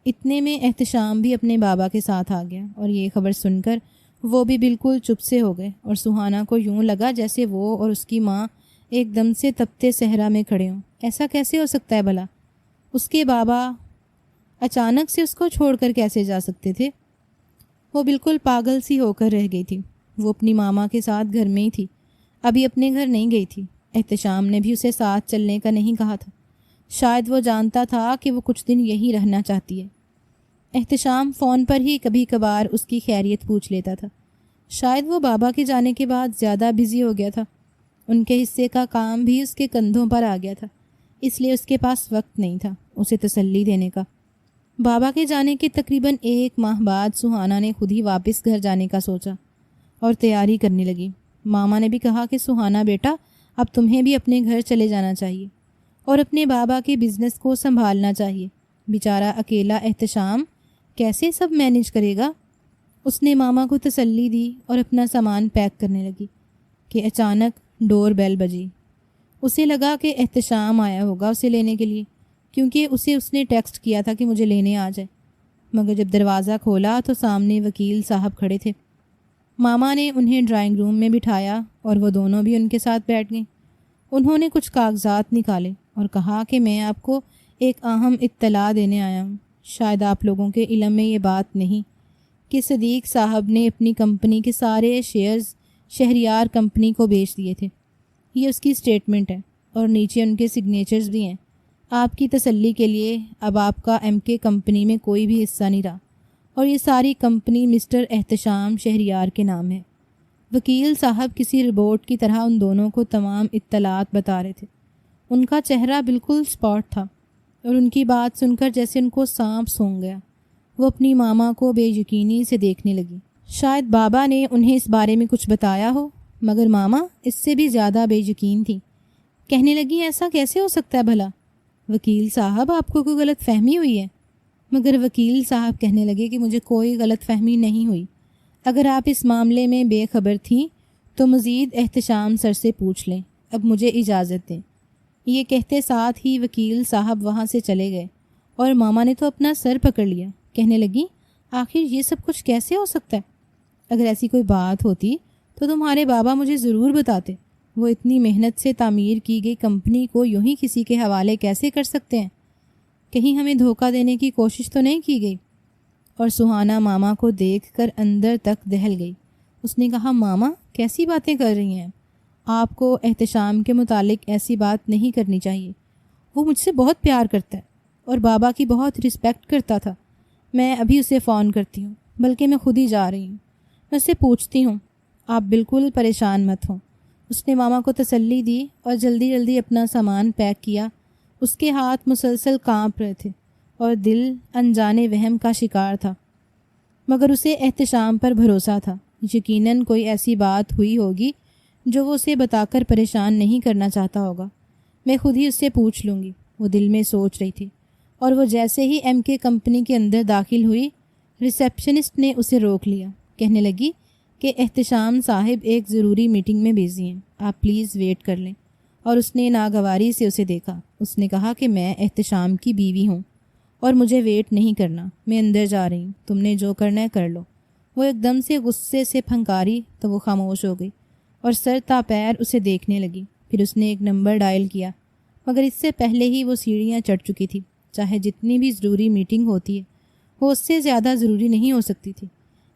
Speaker 1: اتنے میں احتشام بھی اپنے بابا کے ساتھ آ گیا اور یہ خبر سن کر وہ بھی بالکل چپ سے ہو گئے، اور سہانا کو یوں لگا جیسے وہ اور اس کی ماں ایک دم سے تپتے صحرا میں کھڑے ہوں۔ ایسا کیسے ہو سکتا ہے بھلا؟ اس کے بابا اچانک سے اس کو چھوڑ کر کیسے جا سکتے تھے؟ وہ بالکل پاگل سی ہو کر رہ گئی تھی۔ وہ اپنی ماما کے ساتھ گھر میں ہی تھی، ابھی اپنے گھر نہیں گئی تھی۔ احتشام نے بھی اسے ساتھ چلنے کا نہیں کہا تھا، شاید وہ جانتا تھا کہ وہ کچھ دن یہی رہنا چاہتی ہے۔ احتشام فون پر ہی کبھی کبھار اس کی خیریت پوچھ لیتا تھا۔ شاید وہ بابا کے جانے کے بعد زیادہ بزی ہو گیا تھا، ان کے حصے کا کام بھی اس کے کندھوں پر آ گیا تھا، اس لیے اس کے پاس وقت نہیں تھا اسے تسلی دینے کا۔ بابا کے جانے کے تقریباً 1 ماہ بعد سہانا نے خود ہی واپس گھر جانے کا سوچا اور تیاری کرنے لگی۔ ماما نے بھی کہا کہ سہانا بیٹا، اب تمہیں بھی اپنے گھر چلے جانا چاہیے اور اپنے بابا کے بزنس کو سنبھالنا چاہیے، بیچارہ اکیلا احتشام کیسے سب مینیج کرے گا؟ اس نے ماما کو تسلی دی اور اپنا سامان پیک کرنے لگی کہ اچانک ڈور بیل بجی۔ اسے لگا کہ احتشام آیا ہوگا اسے لینے کے لیے، کیونکہ اس نے ٹیکسٹ کیا تھا کہ مجھے لینے آ جائے۔ مگر جب دروازہ کھولا تو سامنے وکیل صاحب کھڑے تھے۔ ماما نے انہیں ڈرائنگ روم میں بٹھایا اور وہ دونوں بھی ان کے ساتھ بیٹھ گئیں۔ انہوں نے کچھ کاغذات نکالے اور کہا کہ میں آپ کو ایک اہم اطلاع دینے آیا ہوں۔ شاید آپ لوگوں کے علم میں یہ بات نہیں کہ صدیق صاحب نے اپنی کمپنی کے سارے شیئرز شہریار کمپنی کو بیچ دیے تھے۔ یہ اس کی اسٹیٹمنٹ ہے اور نیچے ان کے سگنیچرز بھی ہیں۔ آپ کی تسلی کے لیے اب آپ کا ایم کے کمپنی میں کوئی بھی حصہ نہیں رہا اور یہ ساری کمپنی مسٹر احتشام شہریار کے نام ہے۔ وکیل صاحب کسی رپورٹ کی طرح ان دونوں کو تمام اطلاعات بتا رہے تھے۔ ان کا چہرہ بالکل اسپاٹ تھا اور ان کی بات سن کر جیسے ان کو سانپ سونگھ گیا۔ وہ اپنی ماما کو بے یقینی سے دیکھنے لگی۔ شاید بابا نے انہیں اس بارے میں کچھ بتایا ہو، مگر ماما اس سے بھی زیادہ بے یقین تھی۔ کہنے لگی ایسا کیسے ہو سکتا ہے بھلا؟ وکیل صاحب آپ کو کوئی غلط فہمی ہوئی ہے؟ مگر وکیل صاحب کہنے لگے کہ مجھے کوئی غلط فہمی نہیں ہوئی۔ اگر آپ اس معاملے میں بے خبر تھیں تو مزید احتشام سر سے پوچھ لیں، اب مجھے اجازت دیں۔ یہ کہتے ساتھ ہی وکیل صاحب وہاں سے چلے گئے اور ماما نے تو اپنا سر پکڑ لیا۔ کہنے لگی آخر یہ سب کچھ کیسے ہو سکتا ہے؟ اگر ایسی کوئی بات ہوتی تو تمہارے بابا مجھے ضرور بتاتے۔ وہ اتنی محنت سے تعمیر کی گئی کمپنی کو یوں ہی کسی کے حوالے کیسے کر سکتے ہیں؟ کہیں ہمیں دھوکہ دینے کی کوشش تو نہیں کی گئی؟ اور سہانا ماما کو دیکھ کر اندر تک دہل گئی۔ اس نے کہا ماما کیسی باتیں کر رہی ہیں آپ کو احتشام کے متعلق ایسی بات نہیں کرنی چاہیے۔ وہ مجھ سے بہت پیار کرتا ہے اور بابا کی بہت رسپیکٹ کرتا تھا۔ میں ابھی اسے فون کرتی ہوں، بلکہ میں خود ہی جا رہی ہوں۔ میں اسے پوچھتی ہوں، آپ بالکل پریشان مت ہوں۔ اس نے ماما کو تسلی دی اور جلدی جلدی اپنا سامان پیک کیا۔ اس کے ہاتھ مسلسل کانپ رہے تھے اور دل انجانے وہم کا شکار تھا، مگر اسے احتشام پر بھروسہ تھا۔ یقیناً کوئی ایسی بات ہوئی ہوگی جو وہ اسے بتا کر پریشان نہیں کرنا چاہتا ہوگا۔ میں خود ہی اس سے پوچھ لوں گی، وہ دل میں سوچ رہی تھی۔ اور وہ جیسے ہی ایم کے کمپنی کے اندر داخل ہوئی، ریسیپشنسٹ نے اسے روک لیا۔ کہنے لگی کہ احتشام صاحب ایک ضروری میٹنگ میں بزی ہیں، آپ پلیز ویٹ کر لیں۔ اور اس نے ناگواری سے اسے دیکھا۔ اس نے کہا کہ میں احتشام کی بیوی ہوں اور مجھے ویٹ نہیں کرنا، میں اندر جا رہی ہوں، تم نے جو کرنا ہے کر لو۔ وہ ایک دم سے غصے سے پھنکاری تو وہ خاموش ہو گئی اور سر تا پیر اسے دیکھنے لگی۔ پھر اس نے ایک نمبر ڈائل کیا، مگر اس سے پہلے ہی وہ سیڑھیاں چڑھ چکی تھی۔ چاہے جتنی بھی ضروری میٹنگ ہوتی ہے، وہ اس سے زیادہ ضروری نہیں ہو سکتی تھی۔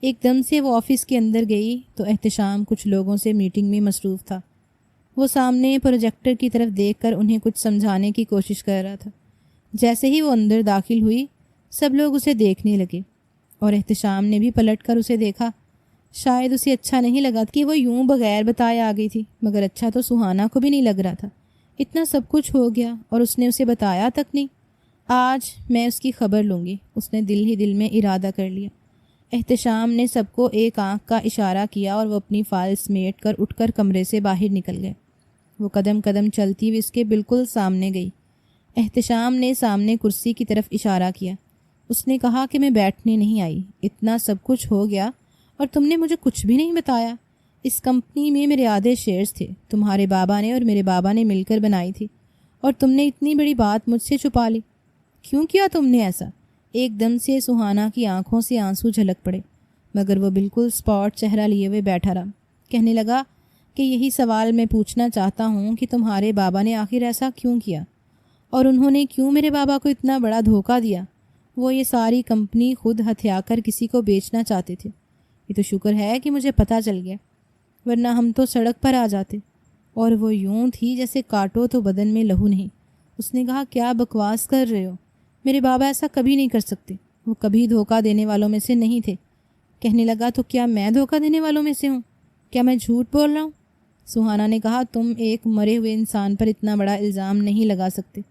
Speaker 1: ایک دم سے وہ آفس کے اندر گئی تو احتشام کچھ لوگوں سے میٹنگ میں مصروف تھا۔ وہ سامنے پروجیکٹر کی طرف دیکھ کر انہیں کچھ سمجھانے کی کوشش کر رہا تھا۔ جیسے ہی وہ اندر داخل ہوئی، سب لوگ اسے دیکھنے لگے اور احتشام نے بھی پلٹ کر اسے دیکھا۔ شاید اسے اچھا نہیں لگا کہ وہ یوں بغیر بتائے آ گئی تھی، مگر اچھا تو سہانا کو بھی نہیں لگ رہا تھا۔ اتنا سب کچھ ہو گیا اور اس نے اسے بتایا تک نہیں۔ آج میں اس کی خبر لوں گی، اس نے دل ہی دل میں ارادہ کر لیا۔ احتشام نے سب کو ایک آنکھ کا اشارہ کیا اور وہ اپنی فائل سمیٹ کر اٹھ کر کمرے سے باہر نکل گئے۔ وہ قدم قدم چلتی ہوئی اس کے بالکل سامنے گئی۔ احتشام نے سامنے کرسی کی طرف اشارہ کیا۔ اس نے کہا کہ میں بیٹھنے نہیں آئی، اتنا سب کچھ ہو گیا اور تم نے مجھے کچھ بھی نہیں بتایا۔ اس کمپنی میں میرے آدھے شیئرز تھے، تمہارے بابا نے اور میرے بابا نے مل کر بنائی تھی، اور تم نے اتنی بڑی بات مجھ سے چھپا لی۔ کیوں کیا تم نے ایسا؟ ایک دم سے سہانا کی آنکھوں سے آنسو جھلک پڑے، مگر وہ بالکل اسپاٹ چہرہ لیے ہوئے بیٹھا رہا۔ کہنے لگا کہ یہی سوال میں پوچھنا چاہتا ہوں کہ تمہارے بابا نے آخر ایسا کیوں کیا، اور انہوں نے کیوں میرے بابا کو اتنا بڑا دھوکہ دیا؟ وہ یہ ساری کمپنی خود ہتھیا کر کسی کو بیچنا چاہتے تھے۔ یہ تو شکر ہے کہ مجھے پتہ چل گیا، ورنہ ہم تو سڑک پر آ جاتے۔ اور وہ یوں تھی جیسے کاٹو تو بدن میں لہو نہیں۔ اس نے کہا کیا بکواس کر رہے ہو؟ میرے بابا ایسا کبھی نہیں کر سکتے، وہ کبھی دھوکہ دینے والوں میں سے نہیں تھے۔ کہنے لگا تو کیا میں دھوکہ دینے والوں میں سے ہوں؟ کیا میں جھوٹ بول رہا ہوں؟ سہانا نے کہا تم ایک مرے ہوئے انسان پر اتنا بڑا الزام نہیں لگا سکتے۔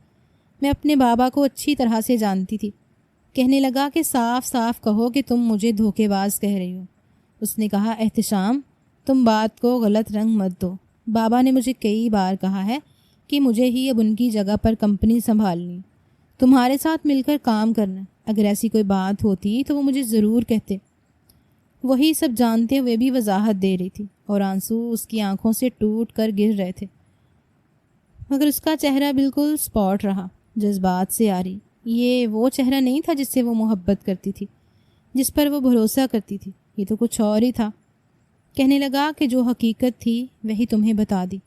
Speaker 1: میں اپنے بابا کو اچھی طرح سے جانتی تھی۔ کہنے لگا کہ صاف صاف کہو کہ تم مجھے دھوکے باز کہہ رہی ہو۔ اس نے کہا احتشام تم بات کو غلط رنگ مت دو، بابا نے مجھے کئی بار کہا ہے کہ مجھے ہی اب ان کی جگہ پر کمپنی سنبھالنی، تمہارے ساتھ مل کر کام کرنا۔ اگر ایسی کوئی بات ہوتی تو وہ مجھے ضرور کہتے۔ وہی سب جانتے ہوئے بھی وضاحت دے رہی تھی، اور آنسو اس کی آنکھوں سے ٹوٹ کر گر رہے تھے، مگر اس کا چہرہ بالکل اسپاٹ رہا، جذبات سے آری۔ یہ وہ چہرہ نہیں تھا جس سے وہ محبت کرتی تھی، جس پر وہ بھروسہ کرتی تھی، یہ تو کچھ اور ہی تھا۔ کہنے لگا کہ جو حقیقت تھی وہی تمہیں بتا دی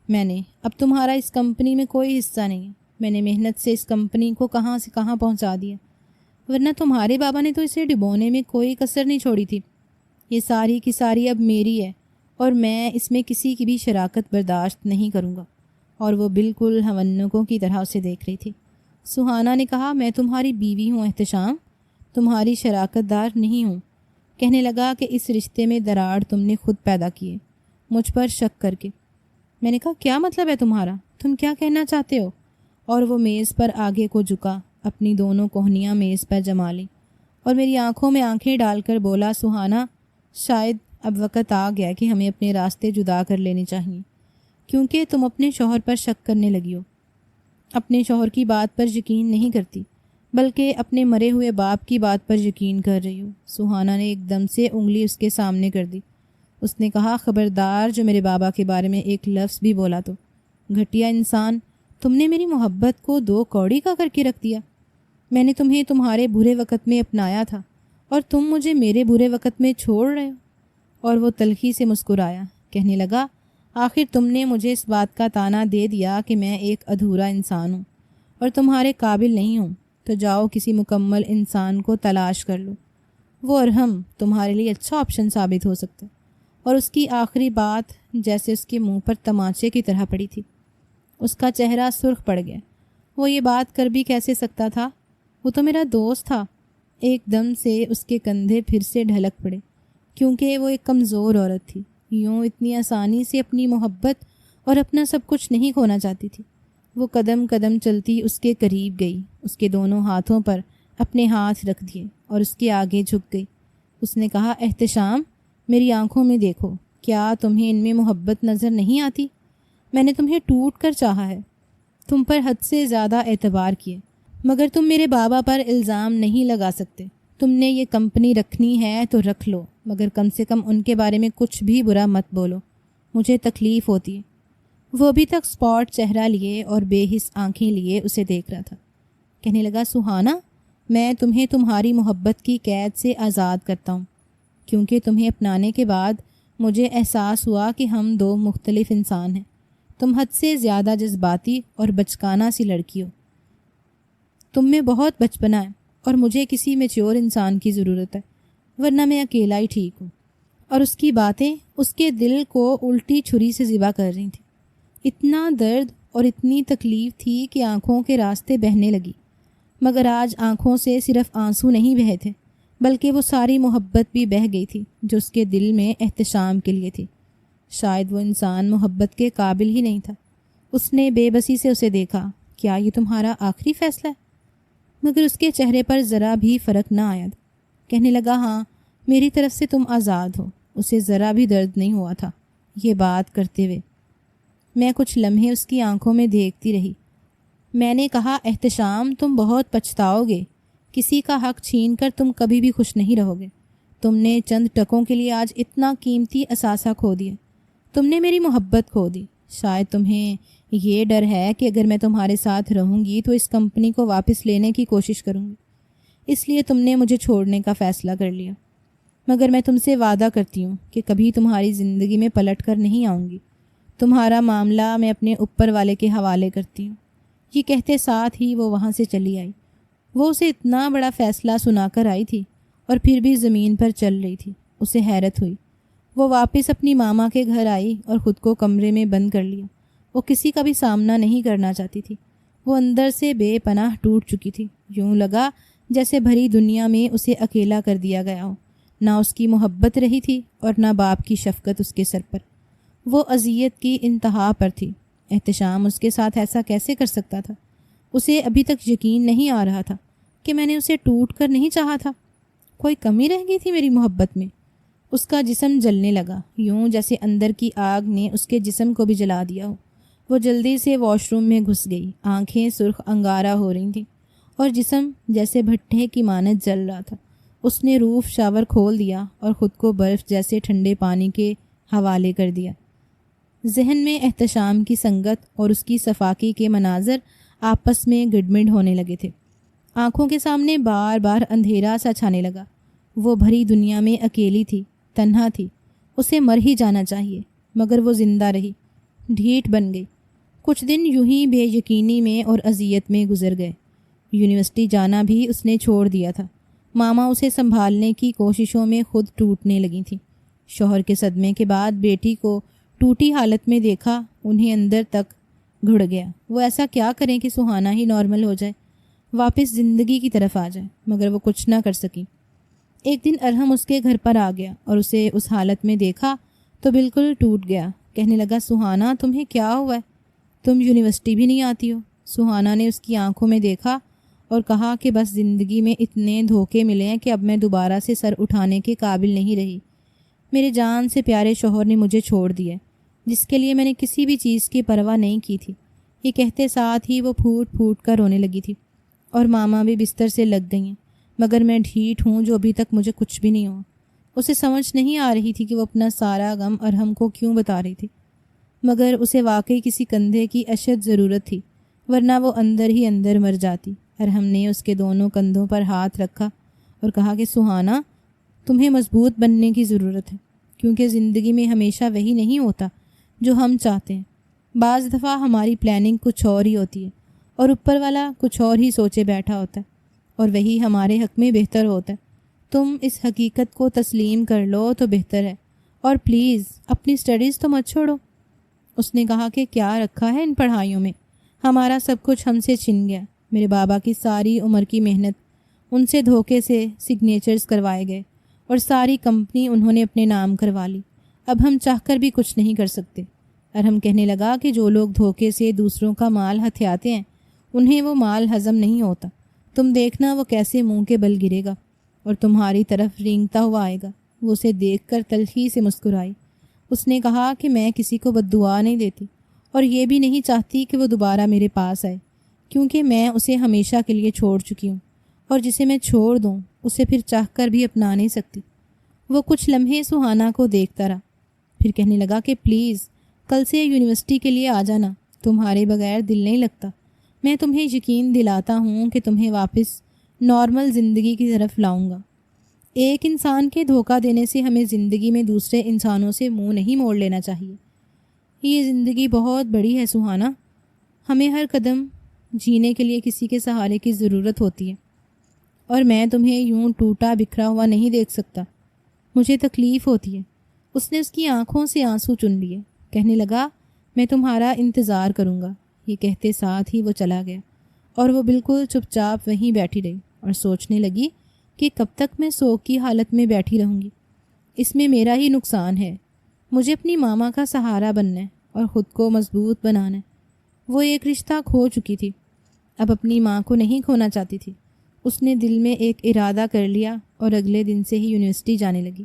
Speaker 1: میں نے۔ اب تمہارا اس کمپنی میں کوئی حصہ نہیں ہے۔ میں نے محنت سے اس کمپنی کو کہاں سے کہاں پہنچا دیا، ورنہ تمہارے بابا نے تو اسے ڈبونے میں کوئی کسر نہیں چھوڑی تھی۔ یہ ساری کی ساری اب میری ہے اور میں اس میں کسی کی بھی شراکت برداشت نہیں کروں گا۔ اور وہ بالکل ہونکوں کی طرح اسے دیکھ رہی تھی۔ سہانا نے کہا، میں تمہاری بیوی ہوں احتشام، تمہاری شراکت دار نہیں ہوں۔ کہنے لگا کہ اس رشتے میں دراڑ تم نے خود پیدا کی ہے، مجھ پر شک کر کے۔ میں نے کہا، کیا مطلب ہے تمہارا؟ تم کیا کہنا چاہتے ہو؟ اور وہ میز پر آگے کو جھکا، اپنی دونوں کوہنیاں میز پر جما لیں اور میری آنکھوں میں آنکھیں ڈال کر بولا، سہانا، شاید اب وقت آ گیا کہ ہمیں اپنے راستے جدا کر لینے چاہیے، کیونکہ تم اپنے شوہر پر شک کرنے لگی ہو۔ اپنے شوہر کی بات پر یقین نہیں کرتی، بلکہ اپنے مرے ہوئے باپ کی بات پر یقین کر رہی ہو۔ سہانا نے ایک دم سے انگلی اس کے سامنے کر دی۔ اس نے کہا، خبردار جو میرے بابا کے بارے میں ایک لفظ بھی بولا تو۔ گھٹیا انسان، تم نے میری محبت کو 2 کوڑی کا کر کے رکھ دیا۔ میں نے تمہیں تمہارے برے وقت میں اپنایا تھا اور تم مجھے میرے برے وقت میں چھوڑ رہے ہو۔ اور وہ تلخی سے مسکرایا، کہنے لگا، آخر تم نے مجھے اس بات کا طعنہ دے دیا کہ میں ایک ادھورا انسان ہوں اور تمہارے قابل نہیں ہوں، تو جاؤ کسی مکمل انسان کو تلاش کر لو۔ وہ ارحم تمہارے لیے اچھا آپشن ثابت ہو سکتا۔ اور اس کی آخری بات جیسے اس کے منہ پر تماچے کی طرح پڑی تھی۔ اس کا چہرہ سرخ پڑ گیا۔ وہ یہ بات کر بھی کیسے سکتا تھا؟ وہ تو میرا دوست تھا۔ ایک دم سے اس کے کندھے پھر سے ڈھلک پڑے، کیونکہ وہ ایک کمزور عورت تھی، یوں اتنی آسانی سے اپنی محبت اور اپنا سب کچھ نہیں کھونا چاہتی تھی۔ وہ قدم قدم چلتی اس کے قریب گئی، اس کے دونوں ہاتھوں پر اپنے ہاتھ رکھ دیے اور اس کے آگے جھک گئی۔ اس نے کہا، احتشام، میری آنکھوں میں دیکھو، کیا تمہیں ان میں محبت نظر نہیں آتی؟ میں نے تمہیں ٹوٹ کر چاہا ہے، تم پر حد سے زیادہ اعتبار کیے، مگر تم میرے بابا پر الزام نہیں لگا سکتے۔ تم نے یہ کمپنی رکھنی ہے تو رکھ لو، مگر کم سے کم ان کے بارے میں کچھ بھی برا مت بولو، مجھے تکلیف ہوتی ہے۔ وہ ابھی تک اسپاٹ چہرہ لیے اور بے حس آنکھیں لیے اسے دیکھ رہا تھا۔ کہنے لگا، سہانا، میں تمہیں تمہاری محبت کی قید سے آزاد کرتا ہوں، کیونکہ تمہیں اپنانے کے بعد مجھے احساس ہوا کہ ہم 2 مختلف انسان ہیں۔ تم حد سے زیادہ جذباتی اور بچکانہ سی لڑکی ہو، تم میں بہت بچپنا ہے اور مجھے کسی میچور انسان کی ضرورت ہے، ورنہ میں اکیلا ہی ٹھیک ہوں۔ اور اس کی باتیں اس کے دل کو الٹی چھری سے ذبح کر رہی تھیں۔ اتنا درد اور اتنی تکلیف تھی کہ آنکھوں کے راستے بہنے لگی، مگر آج آنکھوں سے صرف آنسو نہیں بہے تھے، بلکہ وہ ساری محبت بھی بہہ گئی تھی جو اس کے دل میں احتشام کے لیے تھی۔ شاید وہ انسان محبت کے قابل ہی نہیں تھا۔ اس نے بے بسی سے اسے دیکھا، کیا یہ تمہارا آخری فیصلہ ہے؟ مگر اس کے چہرے پر ذرا بھی فرق نہ آیا۔ کہنے لگا، ہاں، میری طرف سے تم آزاد ہو۔ اسے ذرا بھی درد نہیں ہوا تھا یہ بات کرتے ہوئے۔ میں کچھ لمحے اس کی آنکھوں میں دیکھتی رہی۔ میں نے کہا، احتشام، تم بہت پچھتاؤ گے۔ کسی کا حق چھین کر تم کبھی بھی خوش نہیں رہو گے۔ تم نے چند ٹکوں کے لیے آج اتنا قیمتی اثاثہ کھو دیا۔ تم نے میری محبت کھو دی۔ شاید تمہیں یہ ڈر ہے کہ اگر میں تمہارے ساتھ رہوں گی تو اس کمپنی کو واپس لینے کی کوشش کروں گی، اس لیے تم نے مجھے چھوڑنے کا فیصلہ کر لیا۔ مگر میں تم سے وعدہ کرتی ہوں کہ کبھی تمہاری زندگی میں پلٹ کر نہیں آؤں گی۔ تمہارا معاملہ میں اپنے اوپر والے کے حوالے کرتی ہوں۔ یہ کہتے ساتھ ہی وہ وہاں سے چلی آئی۔ وہ اسے اتنا بڑا فیصلہ سنا کر آئی تھی اور پھر بھی زمین پر چل رہی تھی۔ اسے حیرت ہوئی۔ وہ واپس اپنی ماما کے گھر آئی اور خود کو کمرے میں بند کر لیا۔ وہ کسی کا بھی سامنا نہیں کرنا چاہتی تھی۔ وہ اندر سے بے پناہ ٹوٹ چکی تھی۔ یوں لگا جیسے بھری دنیا میں اسے اکیلا کر دیا گیا ہو۔ نہ اس کی محبت رہی تھی اور نہ باپ کی شفقت اس کے سر پر۔ وہ اذیت کی انتہا پر تھی۔ احتشام اس کے ساتھ ایسا کیسے کر سکتا تھا؟ اسے ابھی تک یقین نہیں آ رہا تھا کہ میں نے اسے ٹوٹ کر نہیں چاہا تھا۔ کوئی کمی رہ گئی تھی میری محبت میں۔ اس کا جسم جلنے لگا، یوں جیسے اندر کی آگ نے اس کے جسم کو بھی جلا دیا ہو۔ وہ جلدی سے واش روم میں گھس گئی۔ آنکھیں سرخ انگارہ ہو رہی تھیں اور جسم جیسے بھٹے کی مانند جل رہا تھا۔ اس نے روف شاور کھول دیا اور خود کو برف جیسے ٹھنڈے پانی کے حوالے کر دیا۔ ذہن میں احتشام کی سنگت اور اس کی صفاقی کے مناظر آپس میں گڈمڈ ہونے لگے تھے۔ آنکھوں کے سامنے بار بار اندھیرا سا چھانے لگا۔ وہ بھری دنیا میں اکیلی تھی، تنہا تھی، اسے مر ہی جانا چاہیے، مگر وہ زندہ رہی، ڈھیٹ بن گئی۔ کچھ دن یوں ہی بے یقینی میں اور اذیت میں گزر گئے۔ یونیورسٹی جانا بھی اس نے چھوڑ دیا تھا۔ ماما اسے سنبھالنے کی کوششوں میں خود ٹوٹنے لگی تھیں۔ شوہر کے صدمے کے بعد بیٹی کو ٹوٹی حالت میں دیکھا انہیں اندر تک گھڑ گیا۔ وہ ایسا کیا کریں کہ سہانا ہی نارمل ہو جائے، واپس زندگی کی طرف آ جائے، مگر وہ کچھ نہ کر سکی۔ ایک دن ارحم اس کے گھر پر آ گیا اور اسے اس حالت میں دیکھا تو بالکل ٹوٹ گیا۔ کہنے لگا، سہانا تمہیں کیا ہوا ہے؟ تم یونیورسٹی بھی نہیں آتی ہو۔ سہانا نے اس کی آنکھوں میں دیکھا اور کہا کہ بس زندگی میں اتنے دھوکے ملے ہیں کہ اب میں دوبارہ سے سر اٹھانے کے قابل نہیں رہی۔ میرے جان سے پیارے شوہر نے مجھے چھوڑ دیا، جس کے لیے میں نے کسی بھی چیز کی پرواہ نہیں کی تھی۔ یہ کہتے ساتھ ہی وہ پھوٹ پھوٹ کر رونے لگی تھی۔ اور ماما بھی بستر سے لگ گئی ہیں، مگر میں ڈھیٹ ہوں جو ابھی تک مجھے کچھ بھی نہیں ہوا۔ اسے سمجھ نہیں آ رہی تھی کہ وہ اپنا سارا غم ارحم کو کیوں بتا رہی تھی، مگر اسے واقعی کسی کندھے کی اشد ضرورت تھی، ورنہ وہ اندر ہی اندر مر جاتی۔ ارحم نے اس کے دونوں کندھوں پر ہاتھ رکھا اور کہا کہ سہانا، تمہیں مضبوط بننے کی ضرورت ہے، کیونکہ زندگی میں ہمیشہ وہی نہیں ہوتا جو ہم چاہتے ہیں۔ بعض دفعہ ہماری پلاننگ کچھ اور ہی ہوتی ہے اور اوپر والا کچھ اور ہی سوچے بیٹھا ہوتا ہے، اور وہی ہمارے حق میں بہتر ہوتا ہے۔ تم اس حقیقت کو تسلیم کر لو تو بہتر ہے، اور پلیز اپنی سٹڈیز تو مت چھوڑو۔ اس نے کہا کہ کیا رکھا ہے ان پڑھائیوں میں؟ ہمارا سب کچھ ہم سے چھن گیا۔ میرے بابا کی ساری عمر کی محنت، ان سے دھوکے سے سگنیچرز کروائے گئے اور ساری کمپنی انہوں نے اپنے نام کروا لی۔ اب ہم چاہ کر بھی کچھ نہیں کر سکتے۔ ارحم کہنے لگا کہ جو لوگ دھوکے سے دوسروں کا مال ہتھیاتے ہیں انہیں وہ مال ہضم نہیں ہوتا۔ تم دیکھنا وہ کیسے منہ کے بل گرے گا اور تمہاری طرف رینگتا ہوا آئے گا۔ وہ اسے دیکھ کر تلخی سے مسکرائی۔ اس نے کہا کہ میں کسی کو بد دعا نہیں دیتی اور یہ بھی نہیں چاہتی کہ وہ دوبارہ میرے پاس آئے، کیونکہ میں اسے ہمیشہ کے لیے چھوڑ چکی ہوں، اور جسے میں چھوڑ دوں اسے پھر چاہ کر بھی اپنا نہیں سکتی۔ وہ کچھ لمحے سہانا کو دیکھتا رہا، پھر کہنے لگا کہ پلیز کل سے یونیورسٹی کے لیے آ جانا، تمہارے بغیر دل نہیں لگتا۔ میں تمہیں یقین دلاتا ہوں کہ تمہیں واپس نارمل زندگی کی طرف لاؤں گا۔ ایک انسان کے دھوکہ دینے سے ہمیں زندگی میں دوسرے انسانوں سے منہ نہیں موڑ لینا چاہیے۔ یہ زندگی بہت بڑی ہے سہانا، ہمیں ہر قدم جینے کے لیے کسی کے سہارے کی ضرورت ہوتی ہے، اور میں تمہیں یوں ٹوٹا بکھرا ہوا نہیں دیکھ سکتا، مجھے تکلیف ہوتی ہے۔ اس نے اس کی آنکھوں سے آنسو چن لیے۔ کہنے لگا، میں تمہارا انتظار کروں گا۔ یہ کہتے ساتھ ہی وہ چلا گیا، اور وہ بالکل چپ چاپ وہیں بیٹھی رہی اور سوچنے لگی کہ کب تک میں سوگ کی حالت میں بیٹھی رہوں گی۔ اس میں میرا ہی نقصان ہے۔ مجھے اپنی ماما کا سہارا بننا ہے اور خود کو مضبوط بنانا ہے۔ وہ ایک رشتہ کھو چکی تھی، اب اپنی ماں کو نہیں کھونا چاہتی تھی۔ اس نے دل میں ایک ارادہ کر لیا اور اگلے دن سے ہی یونیورسٹی جانے لگی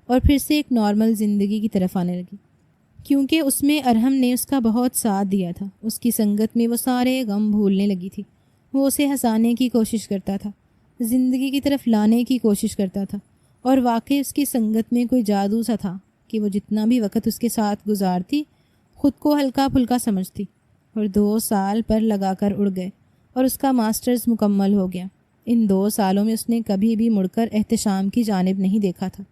Speaker 1: اور پھر سے ایک نارمل زندگی کی طرف آنے لگی، کیونکہ اس میں ارحم نے اس کا بہت ساتھ دیا تھا۔ اس کی سنگت میں وہ سارے غم بھولنے لگی تھی۔ وہ اسے ہنسانے کی کوشش کرتا تھا، زندگی کی طرف لانے کی کوشش کرتا تھا، اور واقعی اس کی سنگت میں کوئی جادو سا تھا کہ وہ جتنا بھی وقت اس کے ساتھ گزارتی خود کو ہلکا پھلکا سمجھتی۔ اور 2 سال پر لگا کر اڑ گئے اور اس کا ماسٹرز مکمل ہو گیا۔ ان 2 سالوں میں اس نے کبھی بھی مڑ کر احتشام کی جانب نہیں دیکھا تھا،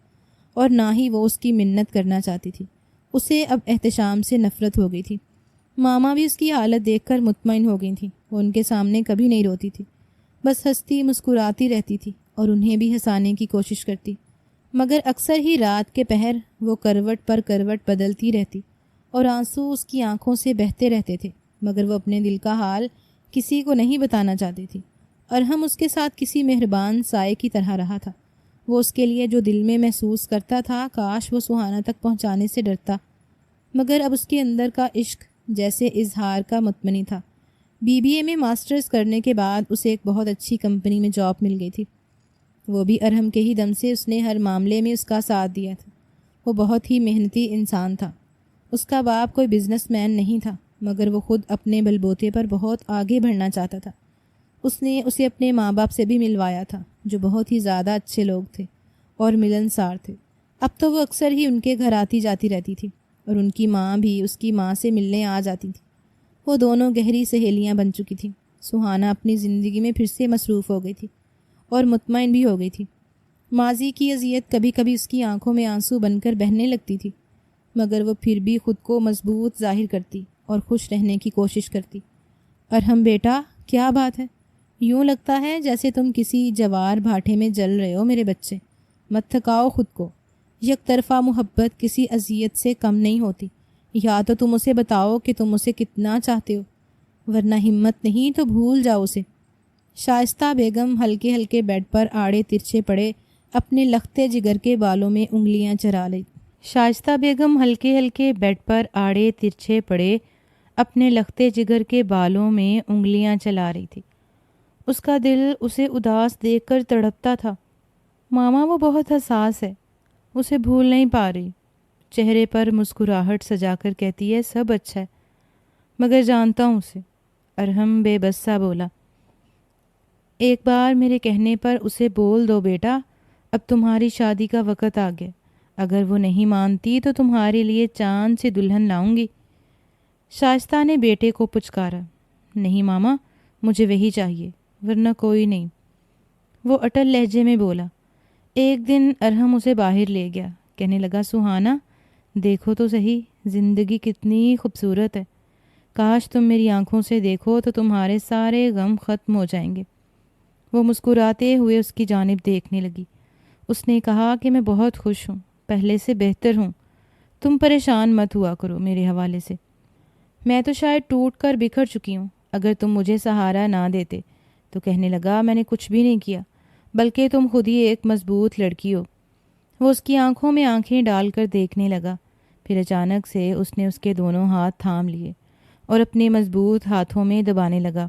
Speaker 1: اور نہ ہی وہ اس کی منت کرنا چاہتی تھی۔ اسے اب احتشام سے نفرت ہو گئی تھی۔ ماما بھی اس کی حالت دیکھ کر مطمئن ہو گئی تھیں۔ وہ ان کے سامنے کبھی نہیں روتی تھی، بس ہنستی مسکراتی رہتی تھی اور انہیں بھی ہنسانے کی کوشش کرتی، مگر اکثر ہی رات کے پہر وہ کروٹ پر کروٹ بدلتی رہتی اور آنسو اس کی آنکھوں سے بہتے رہتے تھے، مگر وہ اپنے دل کا حال کسی کو نہیں بتانا چاہتی تھی۔ ارحم اس کے ساتھ کسی مہربان سائے کی طرح رہا تھا۔ وہ اس کے لیے جو دل میں محسوس کرتا تھا کاش وہ سہانا تک پہنچانے سے ڈرتا، مگر اب اس کے اندر کا عشق جیسے اظہار کا مطمئن تھا۔ BBA میں ماسٹرز کرنے کے بعد اسے ایک بہت اچھی کمپنی میں جاب مل گئی تھی۔ وہ بھی ارحم کے ہی دم سے اس نے ہر معاملے میں اس کا ساتھ دیا تھا۔ وہ بہت ہی محنتی انسان تھا۔ اس کا باپ کوئی بزنس مین نہیں تھا، مگر وہ خود اپنے بل بوتے پر بہت آگے بڑھنا چاہتا تھا۔ اس نے اسے اپنے ماں باپ سے بھی ملوایا تھا، جو بہت ہی زیادہ اچھے لوگ تھے اور ملنسار تھے۔ اب تو وہ اکثر ہی ان کے گھر آتی جاتی رہتی تھی اور ان کی ماں بھی اس کی ماں سے ملنے آ جاتی تھی۔ وہ دونوں گہری سہیلیاں بن چکی تھیں۔ سہانا اپنی زندگی میں پھر سے مصروف ہو گئی تھی اور مطمئن بھی ہو گئی تھی۔ ماضی کی اذیت کبھی کبھی اس کی آنکھوں میں آنسو بن کر بہنے لگتی تھی، مگر وہ پھر بھی خود کو مضبوط ظاہر کرتی اور خوش رہنے کی کوشش کرتی۔ ارحم بیٹا، کیا بات ہے؟ یوں لگتا ہے جیسے تم کسی جوار بھاٹے میں جل رہے ہو میرے بچے۔ مت تھکاؤ خود کو۔ یک طرفہ محبت کسی اذیت سے کم نہیں ہوتی۔ یا تو تم اسے بتاؤ کہ تم اسے کتنا چاہتے ہو، ورنہ ہمت نہیں تو بھول جاؤ اسے۔ شائستہ بیگم ہلکے ہلکے بیڈ پر آڑے ترچھے پڑے اپنے لختے جگر کے بالوں میں انگلیاں چرا لی۔ شائستہ بیگم ہلکے ہلکے بیڈ پر آڑے ترچھے پڑے اپنے لختے جگر کے بالوں میں انگلیاں چلا رہی تھی۔ اس کا دل اسے اداس دیکھ کر تڑپتا تھا۔ ماما وہ بہت حساس ہے، اسے بھول نہیں پا رہی۔ چہرے پر مسکراہٹ سجا کر کہتی ہے سب اچھا ہے، مگر جانتا ہوں اسے۔ ارحم بے بس سا بولا۔ ایک بار میرے کہنے پر اسے بول دو بیٹا، اب تمہاری شادی کا وقت آ گیا۔ اگر وہ نہیں مانتی تو تمہارے لیے چاند سے دلہن لاؤں گی۔ شائستہ نے بیٹے کو پچکارا۔ نہیں ماما، مجھے وہی چاہیے، ورنہ کوئی نہیں، وہ اٹل لہجے میں بولا۔ ایک دن ارحم اسے باہر لے گیا، کہنے لگا سہانا دیکھو تو صحیح، زندگی کتنی خوبصورت ہے۔ کاش تم میری آنکھوں سے دیکھو تو تمہارے سارے غم ختم ہو جائیں گے۔ وہ مسکراتے ہوئے اس کی جانب دیکھنے لگی۔ اس نے کہا کہ میں بہت خوش ہوں، پہلے سے بہتر ہوں۔ تم پریشان مت ہوا کرو میرے حوالے سے، میں تو شاید ٹوٹ کر بکھر چکی ہوں اگر تم مجھے سہارا نہ دیتے۔ تو کہنے لگا میں نے کچھ بھی نہیں کیا، بلکہ تم خود ہی ایک مضبوط لڑکی ہو۔ وہ اس کی آنکھوں میں آنکھیں ڈال کر دیکھنے لگا، پھر اچانک سے اس نے اس کے دونوں ہاتھ تھام لیے اور اپنے مضبوط ہاتھوں میں دبانے لگا۔